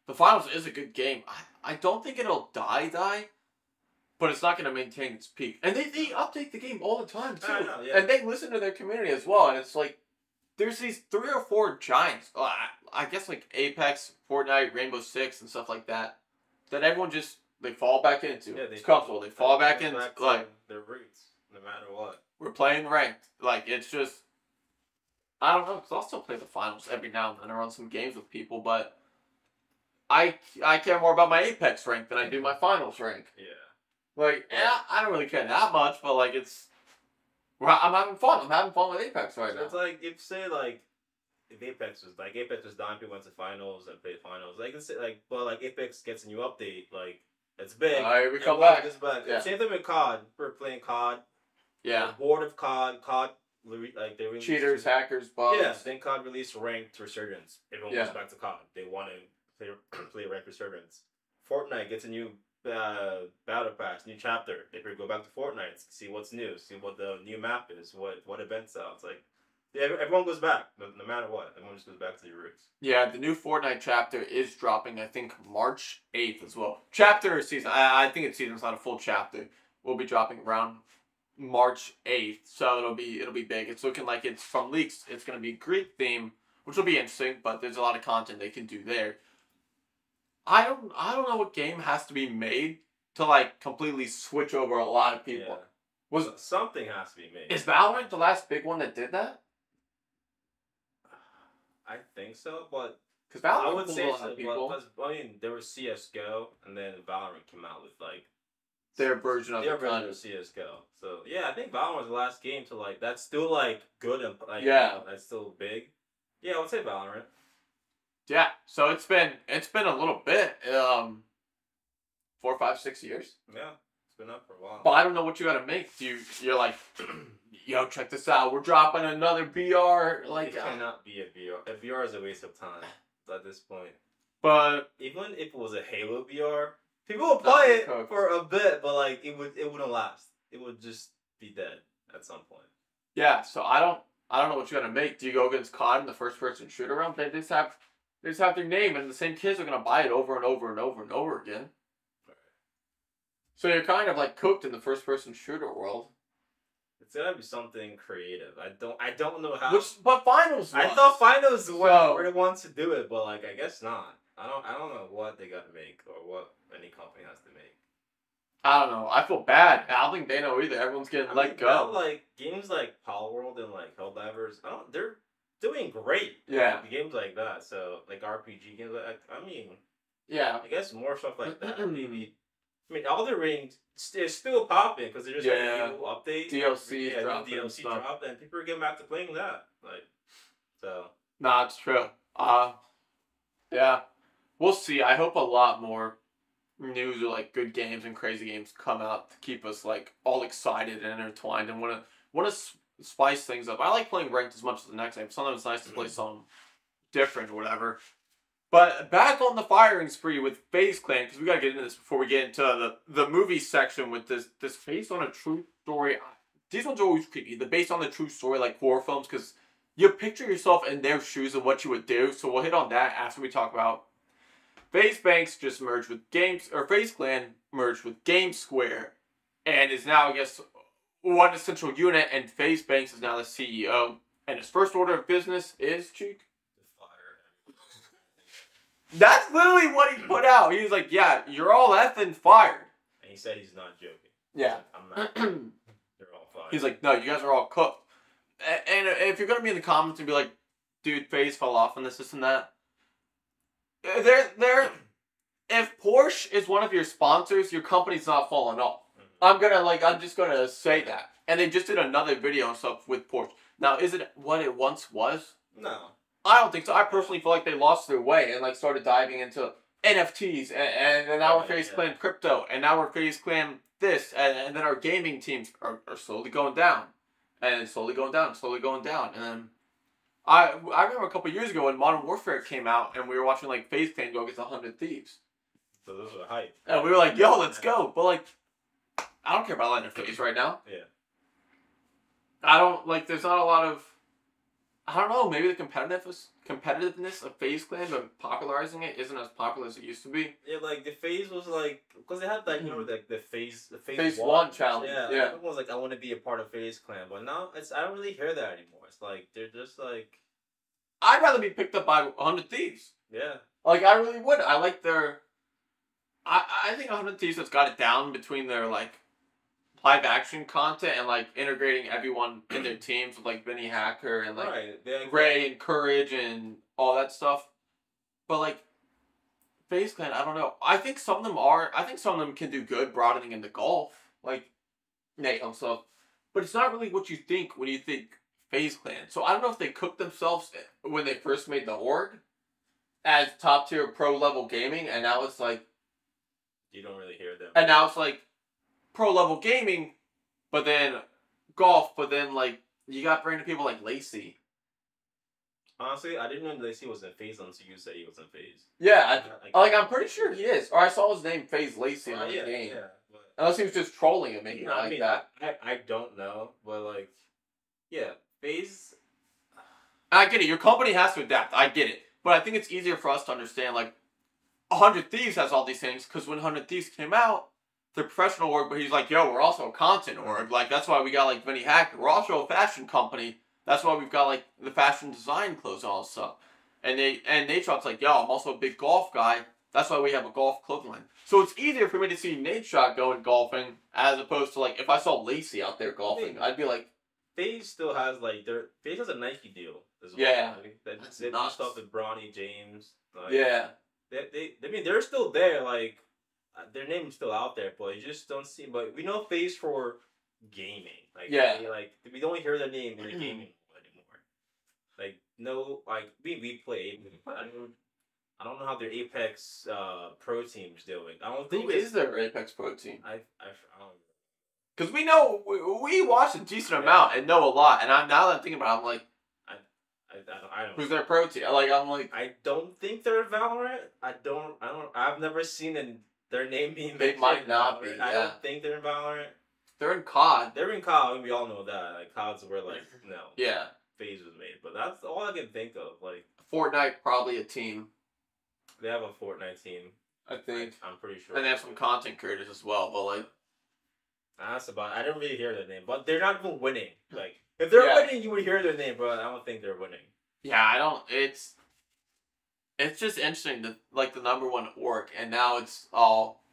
the Finals is a good game. I don't think it'll die, but it's not going to maintain its peak. And they update the game all the time, too. I know, yeah. And they listen to their community as well, and it's like, there's these 3 or 4 giants, I guess like Apex, Fortnite, Rainbow Six, and stuff like that everyone just, they fall back into. Yeah, it's comfortable. They fall back into, like, their roots, no matter what. We're playing ranked. Like, it's just, I don't know, because I'll still play the finals every now and then. I run some games with people, but I care more about my Apex rank than I do my finals rank. Yeah. Like, I don't really care that much, but, like, I'm having fun. I'm having fun with Apex right now. It's like, if Apex was dying, people went to finals and played finals. Like, let's say, but Apex gets a new update, like, it's big. Alright, we come back. Yeah. Same thing with COD. We're playing COD. Yeah. We're bored of COD. COD, like, they released... Cheaters, hackers, bots. Yeah, then COD released Ranked Resurgence. Everyone goes back to COD. They want to play Ranked Resurgence. Fortnite gets a new battle pass, new chapter. They could go back to Fortnite, see what's new, see what the new map is, what events are. It's like, everyone goes back, no matter what. Everyone just goes back to your roots. Yeah, the new Fortnite chapter is dropping, I think, March 8th as well. Chapter or season, I think it's season, it's not a full chapter. Will be dropping around March 8th, so it'll be big. It's looking like it's, from leaks, it's going to be Greek theme, which will be interesting, but there's a lot of content they can do there. I don't know what game has to be made to, like, completely switch over a lot of people. Yeah. Something has to be made. Is Valorant the last big one that did that? I think so, but because Valorant, I would say so. Because there was CS:GO, and then Valorant came out with like their version of CS:GO. So yeah, I think Valorant was the last game to like that's still like good and like that's still big. Yeah, I would say Valorant. Yeah, so it's been a little bit, 4, 5, 6 years. Yeah, it's been up for a while. But I don't know what you gotta make. You're like, yo, check this out. We're dropping another BR. Like, it cannot be a BR. A BR is a waste of time at this point. But even if it was a Halo BR, people would play it for a bit, but like it wouldn't last. It would just be dead at some point. Yeah, so I don't know what you gotta make. Do you go against COD in the first person shooter round? They just have their name, and the same kids are gonna buy it over and over and over and over again. So you're kind of like cooked in the first person shooter world. It's gotta be something creative. I don't know how. But finals. I thought finals were the ones to do it, but like I guess not. I don't know what they got to make or what any company has to make. I don't know. I feel bad. I don't think they know either. Everyone's getting let go. Like games like Power World and like Helldivers, they're doing great. Yeah. Like, games like that. So like RPG games. Yeah. I guess more stuff like that. Maybe. I mean, Elden Ring is still popping because they're just having a new update. DLC dropped, and people are getting back to playing that. Nah, it's true. Yeah. We'll see. I hope a lot more news or like good games and crazy games come out to keep us like all excited and intertwined and want to spice things up. I like playing ranked as much as the next game. Sometimes it's nice to play something different or whatever. But back on the firing spree with FaZe Clan, because we gotta get into this before we get into the movie section with this based on a true story. These ones are always creepy. The based on the true story, like horror films, because you picture yourself in their shoes and what you would do. So we'll hit on that after we talk about FaZe Banks just merged with FaZe Clan merged with Game Square, and is now, I guess, one essential unit. And FaZe Banks is now the CEO. And his first order of business is, Cheek? That's literally what he put out. He was like, yeah, you're all effing fired. And he said he's not joking. Yeah. Like, I'm not. You're all fired. He's like, no, you guys are all cooked. And if you're going to be in the comments and be like, dude, FaZe fell off on this and that. If Porsche is one of your sponsors, your company's not falling off. I'm just going to say that. And they just did another video and stuff with Porsche. Now, is it what it once was? No. I don't think so. I personally feel like they lost their way and like started diving into NFTs and now we're FaZe Clan crypto and now we're FaZe Clan this and then our gaming teams are slowly going down and slowly going down and then I remember a couple years ago when Modern Warfare came out and we were watching like FaZe Clan go against 100 Thieves. So those were hype. And we were like, yo, let's go. But like, I don't care about letting their FaZe right now. Yeah. I don't like. There's not a lot of. I don't know. Maybe the competitiveness of FaZe Clan, but popularizing it isn't as popular as it used to be. Yeah, like the FaZe was like because they had like you know like the FaZe FaZe 1 challenge. Yeah, yeah. Everyone was like, I want to be a part of FaZe Clan, but now I don't really hear that anymore. It's like they're just like. I'd rather be picked up by 100 Thieves. Yeah. Like I really would. I like their. I think 100 Thieves has got it down between their like. Live action content and like integrating everyone in their teams with like Benny Hacker and like Ray and Courage and all that stuff. But like FaZe Clan, I don't know. I think some of them can do good broadening into golf, like Nate and stuff. But it's not really what you think when you think FaZe Clan. So I don't know if they cooked themselves when they first made the org as top tier pro level gaming, and now it's like you don't really hear them. And now it's like pro level gaming, but then golf, but then like you got random people like Lacey. Honestly, I didn't know Lacey was in FaZe until you said he was in FaZe. Yeah, I'm pretty sure he is. Or I saw his name FaZe Lacey in the game. Yeah, but unless he was just trolling him, making that. I don't know, but like, yeah, FaZe. I get it. Your company has to adapt. I get it, but I think it's easier for us to understand. Like, 100 Thieves has all these things because when 100 Thieves came out. The professional org, but he's like, yo, we're also a content org. Like, that's why we got, like, Benny Hacker. We're also a fashion company. That's why we've got, like, the fashion design clothes and all this stuff. And Nadeshot's like, yo, I'm also a big golf guy. That's why we have a golf clothing line. So it's easier for me to see Nadeshot going golfing as opposed to, like, if I saw Lacey out there golfing, I'd be like... FaZe still has, like, FaZe has a Nike deal as well. Yeah. They do stuff with Bronny James. Like, yeah. I mean, they're still there, like... Their name's still out there, but you just don't see. But we know FaZe for gaming. Like, yeah. We don't hear their name in the gaming anymore. Like, no, like we play. I don't know how their Apex Pro team's doing. I don't think. Who is their Apex Pro team? I don't know. Because we know we watch a decent amount and know a lot. And now that I'm thinking about it, I'm like, I don't. Who's their pro team? Like I'm like. I don't think they're Valorant. I don't. I've never seen their name being they might not be. I don't think they're in Valorant. They're in COD. They're in COD, and we all know that. Like COD's where like Yeah. FaZe was made, but that's all I can think of. Like Fortnite, probably a team. They have a Fortnite team. I think. I'm pretty sure. And they have some content creators as well, but like. That's about. I didn't really hear their name, but they're not even winning. Like if they're winning, you would hear their name, but I don't think they're winning. Yeah, I don't. It's just interesting that like the #1 org, and now it's all.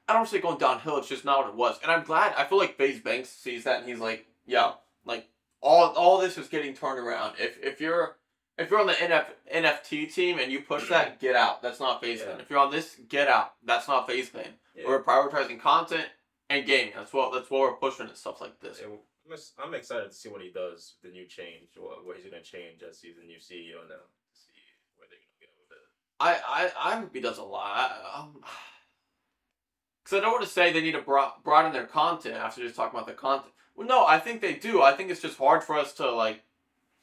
I don't say going downhill. It's just not what it was, and I'm glad. I feel like FaZe Banks sees that, and he's like, "Yeah, like all this is getting turned around. If you're on the NFT team and you push that, get out. That's not FaZe Clan. If you're on this, get out. That's not FaZe Clan. Yeah. We're prioritizing content and gaming. That's what we're pushing and stuff like this." I'm excited to see what he does, the new change, what he's gonna change as he's the new CEO now. See where they're gonna go with it. I hope he does a lot. Because I don't want to say they need to broaden their content after just talking about the content. Well, no, I think they do. I think it's just hard for us to like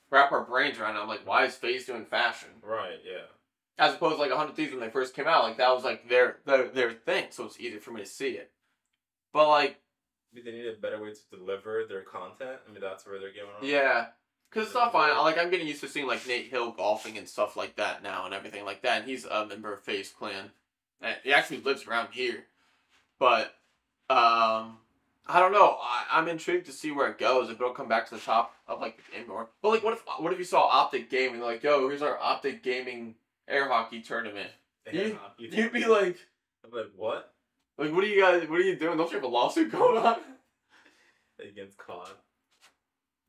wrap our brains around it. I'm like, why is FaZe doing fashion? Right. Yeah. As opposed to like 100 Thieves when they first came out, like that was like their thing, so it's easy for me to see it. But like. They need a better way to deliver their content. I mean, that's where they're going on. Yeah. Because it's not fun. Like, I'm getting used to seeing, like, Nate Hill golfing and stuff like that now and everything like that. And he's a member of FaZe Clan. And he actually lives around here. But, I don't know. I'm intrigued to see where it goes. If it'll come back to the top of, like, the game more. But, like, what if you saw Optic Gaming? Like, yo, here's our Optic Gaming air hockey tournament. You'd be like... I'm like, what? Like, what are you doing? Don't you have a lawsuit going on? Against COD.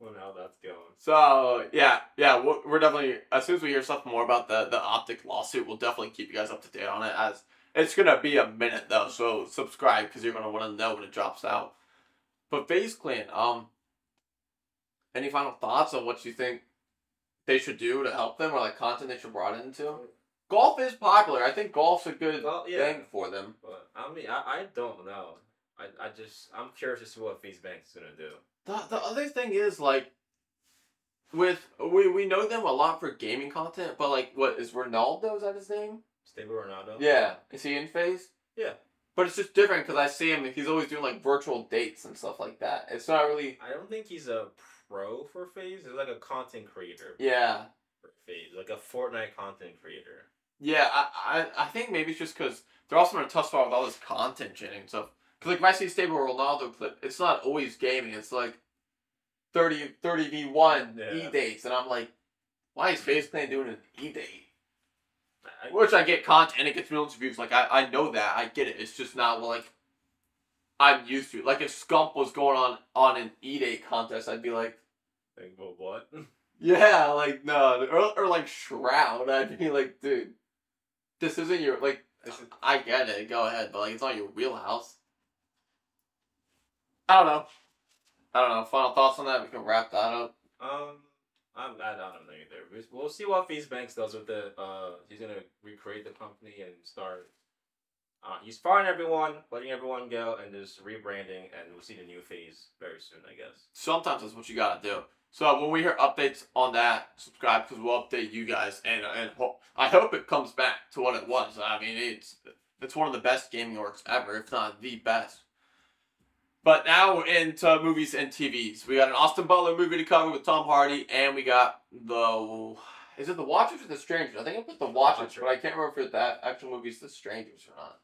Well, now that's going. So, yeah, we're definitely, as soon as we hear stuff more about the Optic lawsuit, we'll definitely keep you guys up to date on it, as it's going to be a minute, though, so subscribe, because you're going to want to know when it drops out. But FaZe Clan, any final thoughts on what you think they should do to help them, or, like, content they should brought into? Golf is popular. I think golf's a good thing for them. But, I mean, I don't know. I'm curious to see what FaZe Bank's going to do. The other thing is, like, we know them a lot for gaming content, but, like, what, is Ronaldo, is that his name? Stable Ronaldo? Yeah. Is he in FaZe? Yeah. But it's just different, because I see him, he's always doing, like, virtual dates and stuff like that. It's not really... I don't think he's a pro for FaZe. He's like a content creator. Yeah. For FaZe. Like a Fortnite content creator. Yeah, I think maybe it's just because they're also in a tough spot with all this content generating and stuff. Because, like, if I see a Stable Ronaldo clip, it's not always gaming. It's, like, 30v1 E-dates. And I'm like, why is FaZe Clan doing an E-date? Which I get content, it gets millions of views. Like, I know that. I get it. It's just not, well, like, I'm used to. Like, if Scump was going on an E-date contest, I'd be like... Like, well, what? Yeah, like, no. Or like, Shroud. I'd be like, dude, this isn't your, like... I get it. Go ahead. But, like, it's not your wheelhouse. I don't know. Final thoughts on that? We can wrap that up. I don't know either. We'll see what FaZe Banks does with the. He's gonna recreate the company and start. He's firing everyone, letting everyone go, and just rebranding, and we'll see the new FaZe very soon, I guess. Sometimes that's what you gotta do. So when we hear updates on that, subscribe, because we'll update you guys, and I hope it comes back to what it was. I mean, it's one of the best gaming orgs ever, if not the best. But now we're into movies and TVs. We got an Austin Butler movie to cover with Tom Hardy, and we got is it The Watchers or The Strangers? I think I put The Watchers, but I can't remember if that actual movie's The Strangers or not.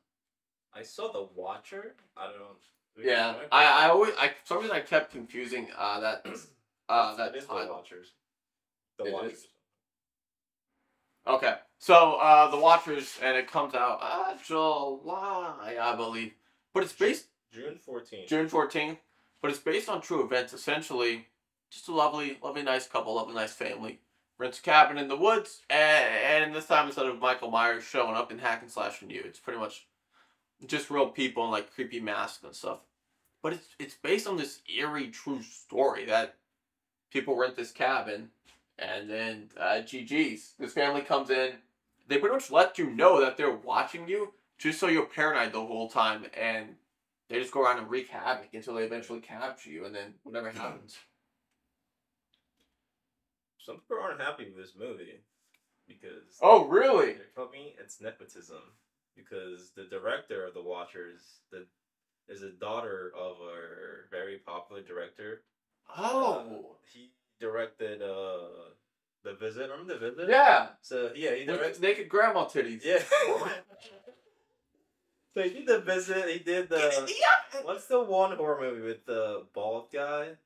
I saw The Watcher. I don't know. Yeah, for some reason I kept confusing that it is title. The Watchers. The Watchers. Okay, so The Watchers, and it comes out July, I believe, but it's based. June 14th. June 14th. But it's based on true events. Essentially, just a lovely, nice couple, lovely, nice family. Rents a cabin in the woods. And this time, instead of Michael Myers showing up and hack and slashing you, it's pretty much just real people and, like, creepy masks and stuff. But it's based on this eerie, true story that people rent this cabin. And then, GG's. This family comes in. They pretty much let you know that they're watching you just so you're paranoid the whole time. And they just go around and wreak havoc until they eventually capture you, and then whatever happens. Some people aren't happy with this movie because. Oh, really? For me, it's nepotism because the director of The Watchers is a daughter of a very popular director. Oh. He directed The Visit. Remember The Visit? Yeah. So yeah, he directed naked grandma titties. Yeah. So he did The Visit, he did the... What's the one horror movie with the bald guy?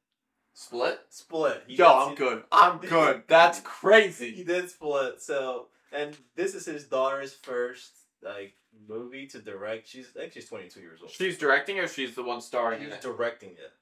Split? Split. I'm good. I'm good. That's crazy. He did Split, so... And this is his daughter's first, like, movie to direct. I think she's 22 years old. She's directing, or she's the one starring in it? She's directing it.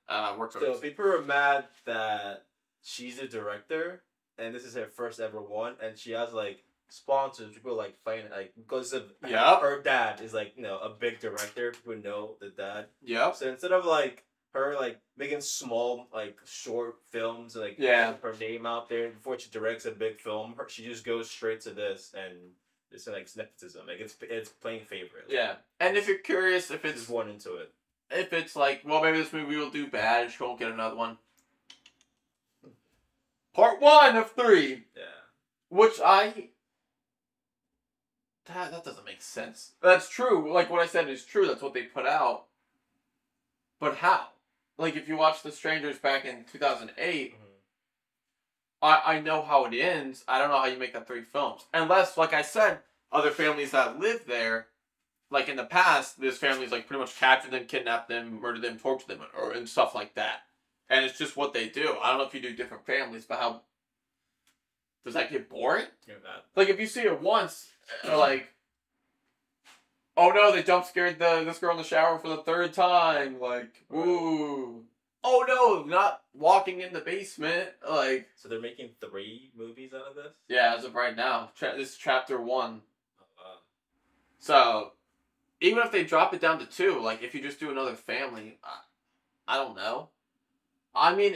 So people are mad that she's the director, and this is her first ever one, and she has, like, sponsors, people like playing it, like, because of her dad is, like, you know, a big director. People know the dad. Yeah. So instead of, like, her, like, making small, like, short films, like, her name out there before she directs a big film, she just goes straight to this, and it's like nepotism. Like, it's playing favorite. Yeah. And if you're curious, if it's just one into it, if it's like, well, maybe this movie will do bad and she won't get another one. Part 1 of 3. Yeah. Which that doesn't make sense. That's true. Like, what I said is true. That's what they put out. But how? Like, if you watch The Strangers back in 2008, I know how it ends. I don't know how you make that 3 films. Unless, like I said, other families that live there, like in the past, this family's like pretty much captured them, kidnapped them, murdered them, tortured them, and stuff like that. And it's just what they do. I don't know if you do different families, but how does that get boring? Yeah, that. Like if you see it once, like, oh no, they jump scared this girl in the shower for the 3rd time. Like, ooh. Oh no, not walking in the basement. Like. So they're making 3 movies out of this? Yeah, as of right now. This is chapter 1. So, even if they drop it down to 2, like if you just do another family, I don't know. I mean,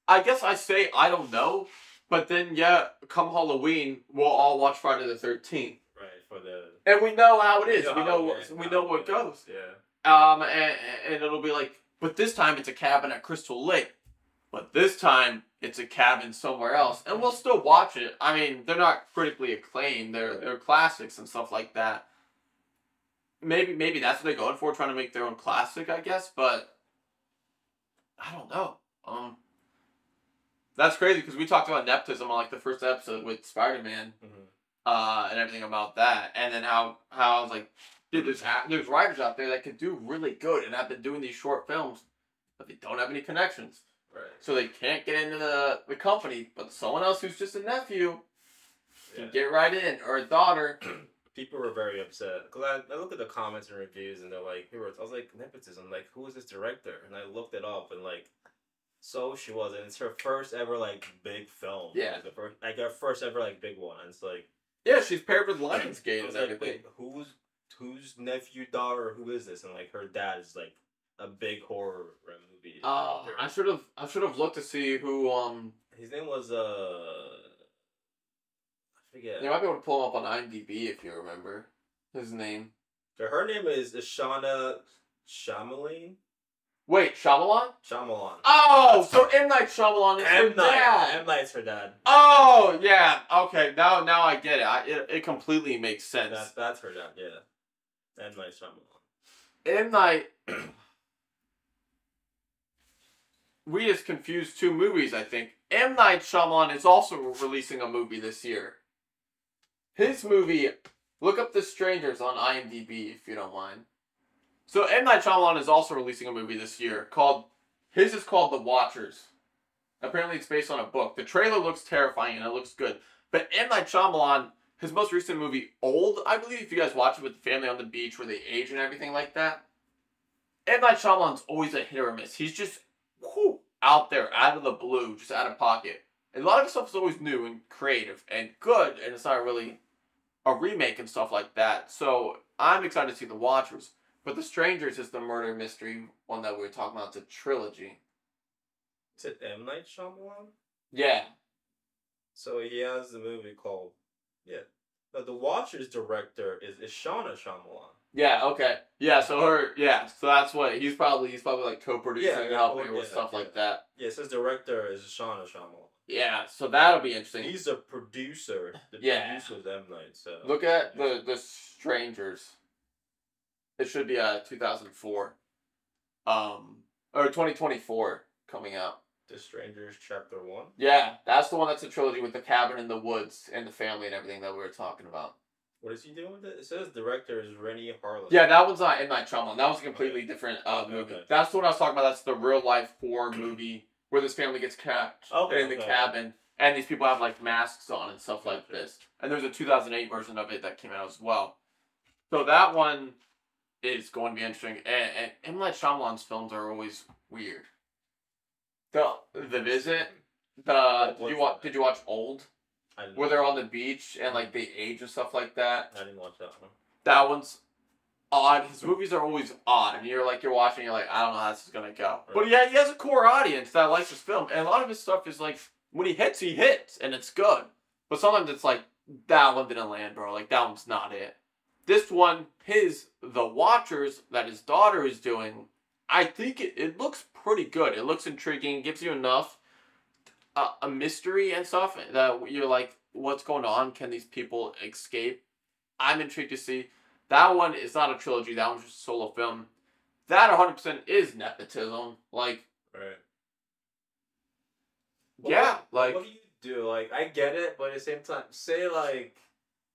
I guess I say I don't know, but then yeah, come Halloween, we'll all watch Friday the 13th. Right, for the. And we know how it is. We know what goes. Yeah. And it'll be like, but this time it's a cabin at Crystal Lake. But this time it's a cabin somewhere else, and we'll still watch it. I mean, they're not critically acclaimed. They're classics and stuff like that. Maybe that's what they're going for, trying to make their own classic, I guess. But I don't know. That's crazy because we talked about nepotism on like the first episode with Spider-Man, and everything about that, and then how I was like, dude, there's writers out there that could do really good and have been doing these short films, but they don't have any connections. Right. So they can't get into the company, but someone else who's just a nephew can get right in, or a daughter. People were very upset because I looked at the comments and reviews, and they're like, I was like, nepotism, like, who is this director? And I looked it up, and like, so she was, and it's her first ever like big film. Yeah. Like her first ever like big one, and it's like. Yeah, she's paired with Lionsgate and everything. Wait, whose nephew, daughter, who is this? And like her dad is like a big horror movie. I should have looked to see who his name was I forget. You might be able to pull him up on IMDb if you remember his name. So her name is Ishana Shyamalan. Wait, Shyamalan? Shyamalan. Oh, so M. Night Shyamalan is her dad. M. Night's her dad. Oh, yeah. Okay, now I get it. It completely makes sense. That's her dad, yeah. M. Night Shyamalan. M. Night... We just confused 2 movies, I think. M. Night Shyamalan is also releasing a movie this year. His movie... Look up The Strangers on IMDb, if you don't mind. So M. Night Shyamalan is also releasing a movie this year his is called The Watchers. Apparently it's based on a book. The trailer looks terrifying and it looks good. But M. Night Shyamalan, his most recent movie, Old, I believe, if you guys watch it with the family on the beach where they age and everything like that. M. Night Shyamalan's always a hit or miss. He's just out there, out of the blue, just out of pocket. And a lot of his stuff is always new and creative and good, and it's not really a remake and stuff like that. So I'm excited to see The Watchers. But The Strangers is the murder mystery one that we were talking about. It's a trilogy. Is it M. Night Shyamalan? Yeah. So he has the movie called... Yeah. But The Watcher's director is Ishana Shyamalan. Yeah, okay. Yeah, so that's what... He's probably like co-producing and helping with stuff like that. Yeah, so his director is Ishana Shyamalan. Yeah, so that'll be interesting. He's a producer. The producer is M. Night, so... Look at the Strangers. It should be 2004. Or 2024 coming out. The Strangers Chapter 1? Yeah, that's the one that's a trilogy with the cabin in the woods and the family and everything that we were talking about. What is he doing with it? It says director is Rennie Harlan. Yeah, that one's not M. Night Shyamalan. That was a completely different movie. Okay. That's the one I was talking about. That's the real life horror movie where this family gets trapped in the cabin. And these people have like masks on and stuff like this. And there's a 2008 version of it that came out as well. So that one is going to be interesting. And M. Night Shyamalan's films are always weird. The Visit. Did you watch Old? Where they're on the beach and like they age and stuff like that. I didn't watch that one. That one's odd. His movies are always odd, and you're watching, you're like, I don't know how this is gonna go. Right. But yeah, he has a core audience that likes his film, and a lot of his stuff is like when he hits, and it's good. But sometimes it's like that one didn't land, bro. Like that one's not it. This one, The Watchers that his daughter is doing, I think it looks pretty good. It looks intriguing. Gives you enough a mystery and stuff that you're like, what's going on? Can these people escape? I'm intrigued to see. That one is not a trilogy. That one's just a solo film. That 100% is nepotism. Like, right. Yeah, what do you Dude, like I get it, but at the same time, say like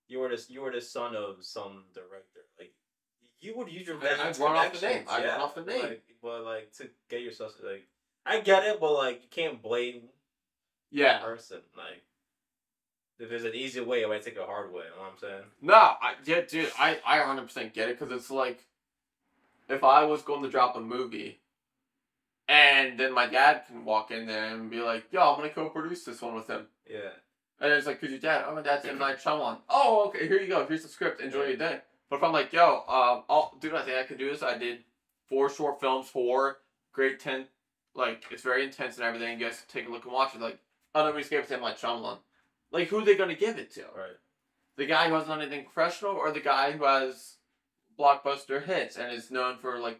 you were the son of some director, like you would use your I'd run off the name. I'd run off the name. Like, but like to get yourself like I get it, but like you can't blame the person. Like if there's an easy way, I might take a hard way. You know what I'm saying? No, dude, I 100% get it because it's like if I was going to drop a movie. And then my dad can walk in there and be like, yo, I'm going to co-produce this one with him. Yeah. And it's like, who's your dad? Oh, my dad's M. Night Shyamalan. Oh, okay, here you go. Here's the script. Enjoy your day. But if I'm like, yo, dude, I think I can do this. I did 4 short films, 4 great 10. Like, it's very intense and everything. You guys take a look and watch it. Like, oh, nobody's gave it to M. Night Shyamalan. Like, who are they going to give it to? Right. The guy who hasn't done anything professional or the guy who has blockbuster hits and is known for, like,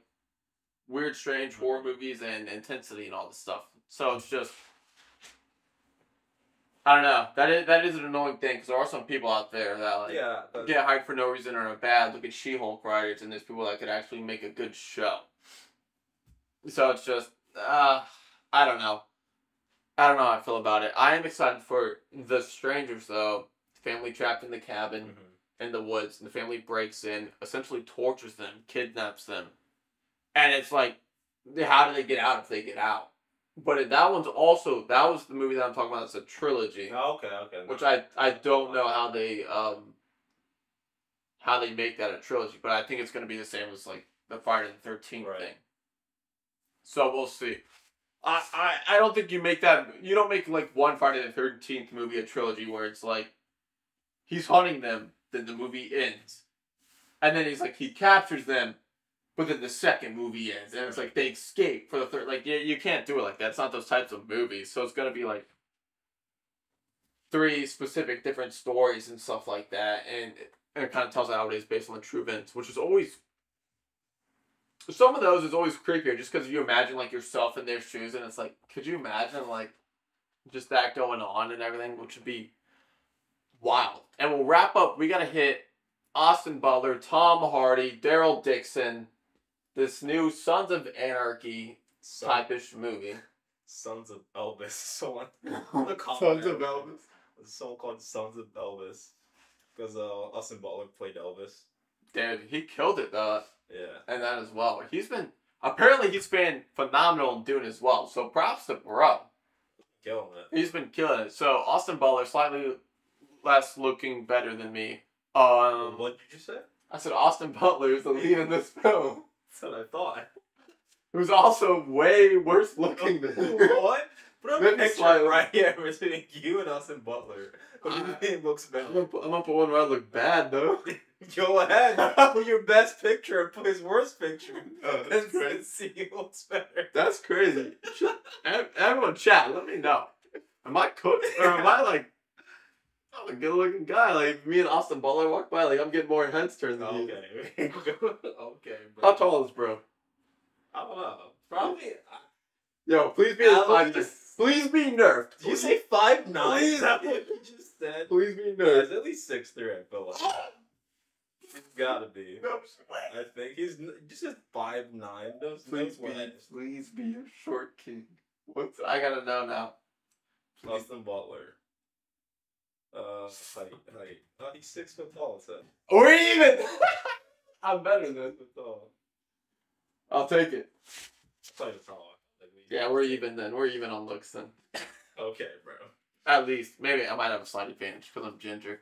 weird, strange horror movies and intensity and all this stuff. So it's just, I don't know. That is an annoying thing because there are some people out there that like get hyped for no reason or are bad. Look at She-Hulk writers and there's people that could actually make a good show. So it's just, I don't know. I don't know how I feel about it. I am excited for The Strangers though. Family trapped in the cabin in the woods and the family breaks in, essentially tortures them, kidnaps them. And it's like, how do they get out if they get out? But that one's also, that was the movie that I'm talking about. It's a trilogy. Oh, okay. Which I don't know how they make that a trilogy. But I think it's going to be the same as like the Friday the 13th thing. So we'll see. I don't think you don't make like one Friday the 13th movie a trilogy where it's like, he's hunting them, then the movie ends. And then he's like, he captures them. But then the second movie ends, and it's like they escape for the third. Like, you can't do it like that. It's not those types of movies. So it's going to be like 3 specific different stories and stuff like that. And it kind of tells how it is based on the true events, which is always... Some of those is always creepier just because you imagine, like, yourself in their shoes, and it's like, could you imagine, like, just that going on and everything, which would be wild. And we'll wrap up. We got to hit Austin Butler, Tom Hardy, Daryl Dixon... This new Sons of Anarchy type-ish movie. Sons of Elvis. Sons of Elvis. There's a song called Sons of Elvis. Because Austin Butler played Elvis. Dude, he killed it though. Yeah. And that as well. Apparently he's been phenomenal in Dune as well. So props to bro. Killing it. He's been killing it. So Austin Butler, slightly less looking better than me. What did you say? I said Austin Butler is the lead in this film. That's what I thought. Who's also way worse looking than what? Put up a picture right here between you and Austin Butler. It looks better. I'm gonna put one where I look bad though. Go ahead. Put your best picture and put his worst picture. And see who looks better. That's crazy. Everyone chat, let me know. Am I cooked? Or am I like, I'm a good looking guy? Like, me and Austin Butler walk by, like, I'm getting more heads turned than you. Okay, bro. How tall is bro? I don't know. Probably. Yo, please be Please be nerfed. Did you say 5'9"? Please. That's what you just said. Please be nerfed. He's at least 6'3", I feel like. He's gotta be. No, I think he's just 5'9". Please be a short king. I gotta know now. Austin Butler. Height. Oh, he's 6 foot tall, so. Or even! I'm better than 6 foot tall. I'll take it. Probably tall. Yeah, we're even then. We're even on looks then. Okay, bro. At least. Maybe I might have a slight advantage because I'm ginger.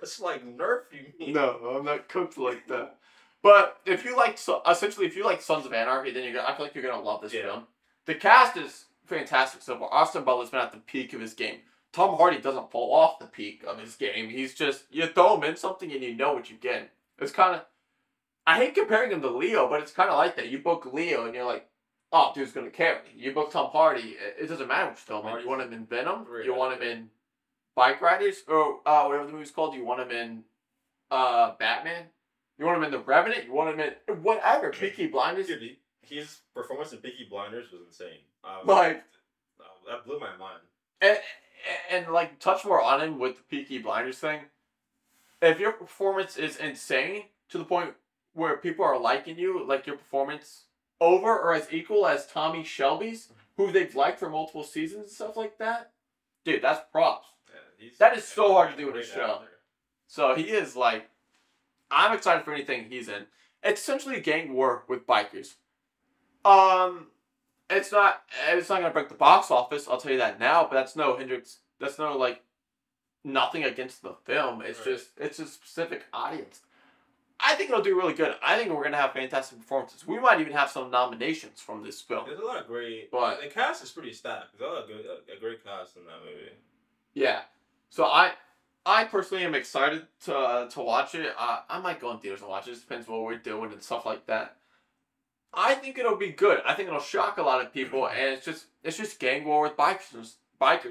A slight nerf, you mean? No, I'm not cooked like that. But if you like, essentially, if you like Sons of Anarchy, then I feel like you're gonna love this film. The cast is fantastic so far. Austin Butler's been at the peak of his game. Tom Hardy doesn't fall off the peak of his game. He's just, you throw him in something and you know what you get. It's kind of, I hate comparing him to Leo, but it's kind of like that. You book Leo and you're like, oh, dude's gonna carry. You book Tom Hardy, it doesn't matter what you throw him in. You want him in Venom? You want him in Bike Riders? Or whatever the movie's called? You want him in Batman? You want him in The Revenant? You want him in whatever. Peaky Blinders? Dude, his performance in Peaky Blinders was insane. That blew my mind. And like, touch more on him with the Peaky Blinders thing. If your performance is insane to the point where people are liking you, like your performance over or as equal as Tommy Shelby's, who they've liked for multiple seasons and stuff like that. Dude, that's props. Yeah, that is so hard to do in a show. Actor. So he is like, I'm excited for anything he's in. It's essentially a gang war with bikers. It's not gonna break the box office, I'll tell you that now, but that's no hindrance. That's no like nothing against the film. It's just it's a specific audience. I think it'll do really good. I think we're gonna have fantastic performances. We might even have some nominations from this film. There's a lot of great, but the cast is pretty stacked. There's a great cast in that movie. Yeah, so I personally am excited to watch it. I might go in theaters and watch it. It depends what we're doing and stuff like that. I think it'll be good. I think it'll shock a lot of people, and it's just gang war with bikers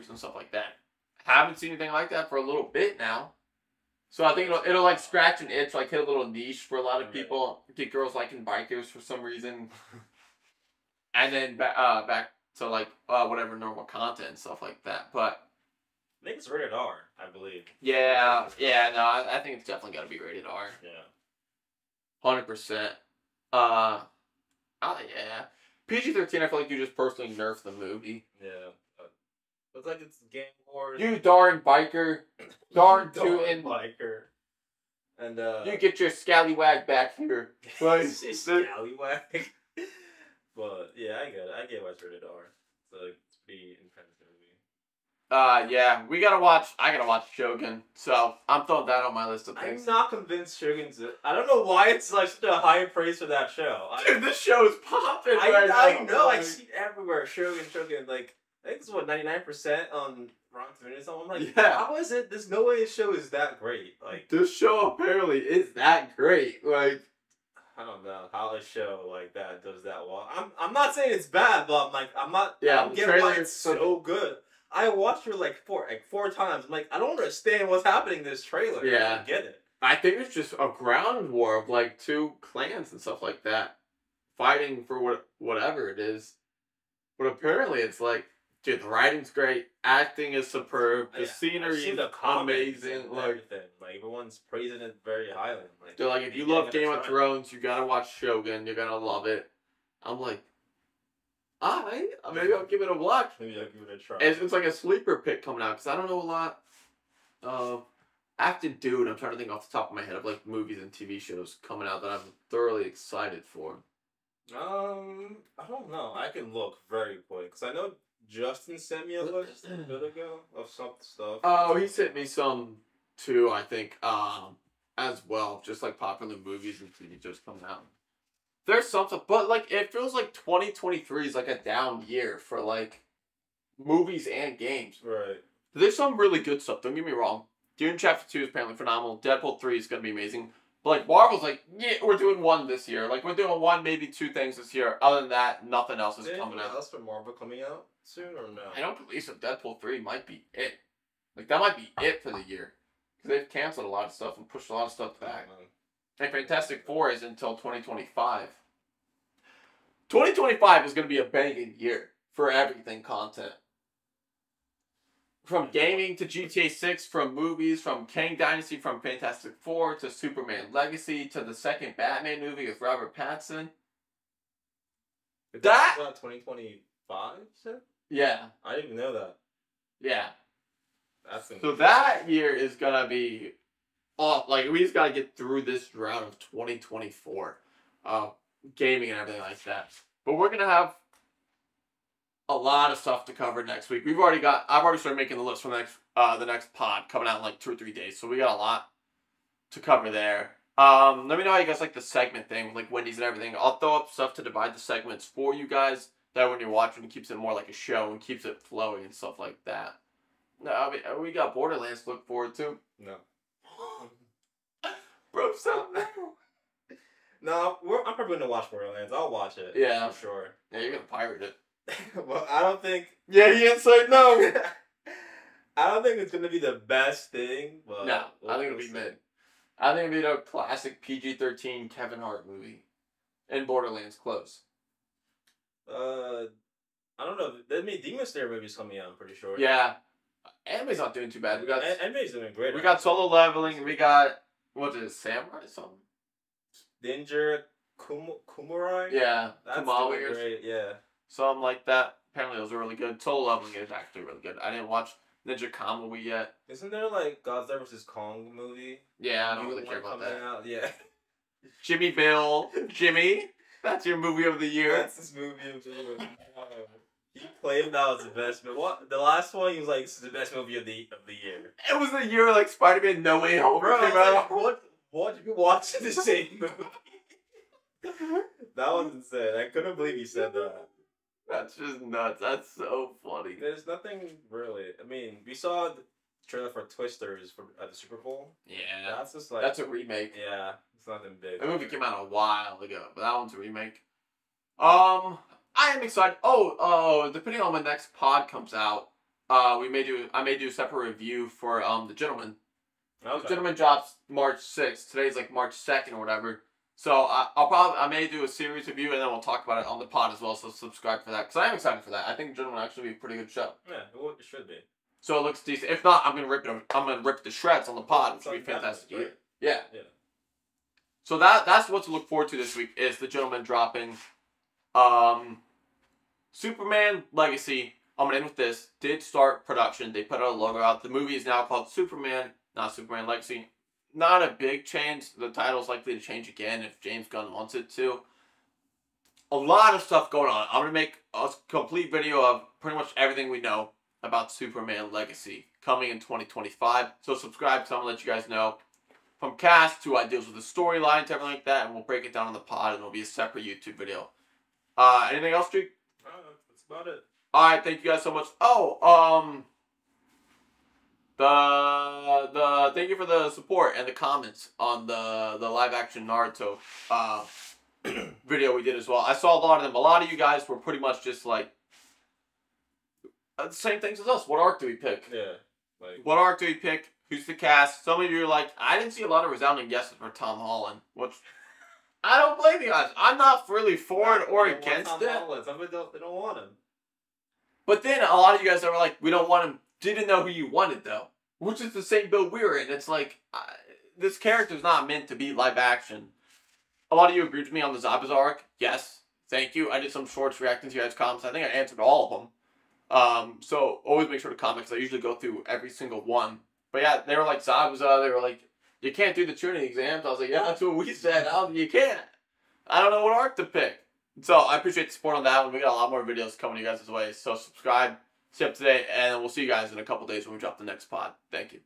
and stuff like that. Haven't seen anything like that for a little bit now. So I think it'll like scratch an itch, like hit a little niche for a lot of people. Get girls liking bikers for some reason. And then back to like whatever normal content and stuff like that. But I think it's rated R, I believe. Yeah, no, I think it's definitely got to be rated R. Yeah. 100%. Yeah. PG-13, I feel like you just personally nerfed the movie. Yeah. Looks like it's gang wars. You darn biker. Darn tootin'. Biker. And, you get your scallywag back here. Right? Scallywag. But, yeah, I get it. I get why it's rated R. So, it's pretty intense movie. Yeah, I gotta watch Shogun. So, I'm throwing that on my list of things. I'm not convinced Shogun's it. I don't know why it's like such a high praise for that show. Dude, this show is popping right now. I know. Like, I see it everywhere. Shogun. Like, I think it's what 99% on Rotten Tomatoes. I'm like, yeah. How is it? There's no way this show is that great. Like, this show apparently is that great. Like, I don't know how a show like that does that well. I'm not saying it's bad, but I'm like, I'm not. Yeah, I'm getting why it's so good. I watched it like four times. I'm like, I don't understand what's happening in this trailer. Yeah. I don't get it. I think it's just a ground war of like two clans and stuff like that, fighting for whatever it is. But apparently, it's like, dude, the writing's great, acting is superb, the scenery is amazing. Like everything, like everyone's praising it very highly. Like, they're like, if you love Game of Thrones, you gotta watch Shogun. You're gonna love it. I'm like, alright, maybe I'll give it a watch. Maybe I'll give it a try. It's like a sleeper pick coming out because I don't know a lot. After Dude, I'm trying to think off the top of my head of like movies and TV shows coming out that I'm thoroughly excited for. I don't know. I can look very quick because I know Justin sent me a list a bit ago of some stuff. Oh, he sent me some too, I think, as well. Just like popular movies and TV shows coming out. There's something, but like it feels like 2023 is like a down year for like movies and games. Right. There's some really good stuff, don't get me wrong. Dune Chapter 2 is apparently phenomenal. Deadpool 3 is going to be amazing. But like Marvel's like, yeah, we're doing one this year. Like we're doing one, maybe two things this year. Other than that, nothing else is coming out. Else for Marvel coming out soon or no? I don't believe so. Deadpool 3 might be it. Like that might be it for the year. Because they've canceled a lot of stuff and pushed a lot of stuff back. And Fantastic Four is until 2025. 2025 is going to be a banging year for everything content. From gaming to GTA 6, from movies, from Kang Dynasty, from Fantastic Four to Superman Legacy to the second Batman movie with Robert Pattinson. That 2025, sir? Yeah. I didn't even know that. Yeah. That's so that year is gonna be off. Like we just gotta get through this drought of 2024, gaming and everything like that. But we're gonna have a lot of stuff to cover next week. I've already started making the list for the next pod coming out in like 2 or 3 days. So we got a lot to cover there. Let me know how you guys like the segment thing with like Wendy's and everything. I'll throw up stuff to divide the segments for you guys. That when you're watching, it keeps it more like a show and keeps it flowing and stuff like that. No, I mean, we got Borderlands to look forward to. No. Bro, so no, I'm probably gonna watch Borderlands. I'll watch it. Yeah. For sure. Yeah, you're gonna pirate it. Well, I don't think... Yeah, he didn't say no. I don't think it's going to be the best thing, but... No, I think it'll be mid. I think it'll be a classic PG-13 Kevin Hart movie. And Borderlands close. I don't know. Demon Slayer movie's coming out, I'm pretty sure. Yeah. Anime's not doing too bad. Anime's doing great. We got Solo Leveling. We got... What is it? Samurai something? Danger Kumurai? Yeah. That's Kamali doing great, yeah. Something like that. Apparently those are really good. Solo Leveling is actually really good. I didn't watch Ninja Kamui yet. Isn't there like Godzilla vs Kong movie? Yeah, I don't really care about that. Out? Yeah. Jimmy Bill. Jimmy. That's your movie of the year. That's his movie of the year. He claimed that was the best movie. What? The last one, he was like, the best movie of the year. It was the year like Spider-Man No Way Home Bro, came out. like, what did you watch the same movie? That was insane. I couldn't believe he said that. That's just nuts. That's so funny. There's nothing really. I mean, we saw the trailer for Twisters at the Super Bowl. Yeah. That's just like... That's a remake. Yeah. It's nothing big. The movie came out a while ago, but that one's a remake. I am excited. Depending on when the next pod comes out, I may do a separate review for The Gentleman. Okay. The Gentleman drops March 6th. Today's like March 2nd or whatever. So I may do a series review and then we'll talk about it on the pod as well. So subscribe for that because I am excited for that. I think The Gentleman will actually be a pretty good show. Yeah, it should be. So it looks decent. If not, I'm gonna rip the shreds on the pod, which would be fantastic. Right? Yeah. Yeah. So that's what to look forward to this week is The Gentleman dropping. Superman Legacy, I'm gonna end with this, did start production. They put a logo out. The movie is now called Superman, not Superman Legacy. Not a big change. The title's likely to change again if James Gunn wants it to. A lot of stuff going on. I'm gonna make a complete video of pretty much everything we know about Superman Legacy coming in 2025. So subscribe because I'm gonna let you guys know. From cast to ideas with the storyline to everything like that, and we'll break it down on the pod, and it'll be a separate YouTube video. Anything else, Drew? That's about it. Alright, thank you guys so much. Thank you for the support and the comments on the live action Naruto video we did as well. I saw a lot of them. A lot of you guys were pretty much just like the same things as us. What arc do we pick? Yeah. Like, what arc do we pick? Who's the cast? Some of you are like, I didn't see a lot of resounding yeses for Tom Holland, which I don't blame you guys. I'm not really for it or against it. Some people they don't want him. But then a lot of you guys that were like, we don't want him, didn't know who you wanted though. Which is the same build we were in. It's like, this character's not meant to be live action. A lot of you agreed with me on the Zabuza arc. Yes. Thank you. I did some shorts reacting to you guys' comments. I think I answered all of them. So always make sure to comment because I usually go through every single one. But yeah, they were like Zabuza. They were like, you can't do the tuning exams. I was like, yeah, that's what we said. You can't. I don't know what arc to pick. So I appreciate the support on that one. We got a lot more videos coming to you guys' way. So subscribe, stay up to date, and we'll see you guys in a couple days when we drop the next pod. Thank you.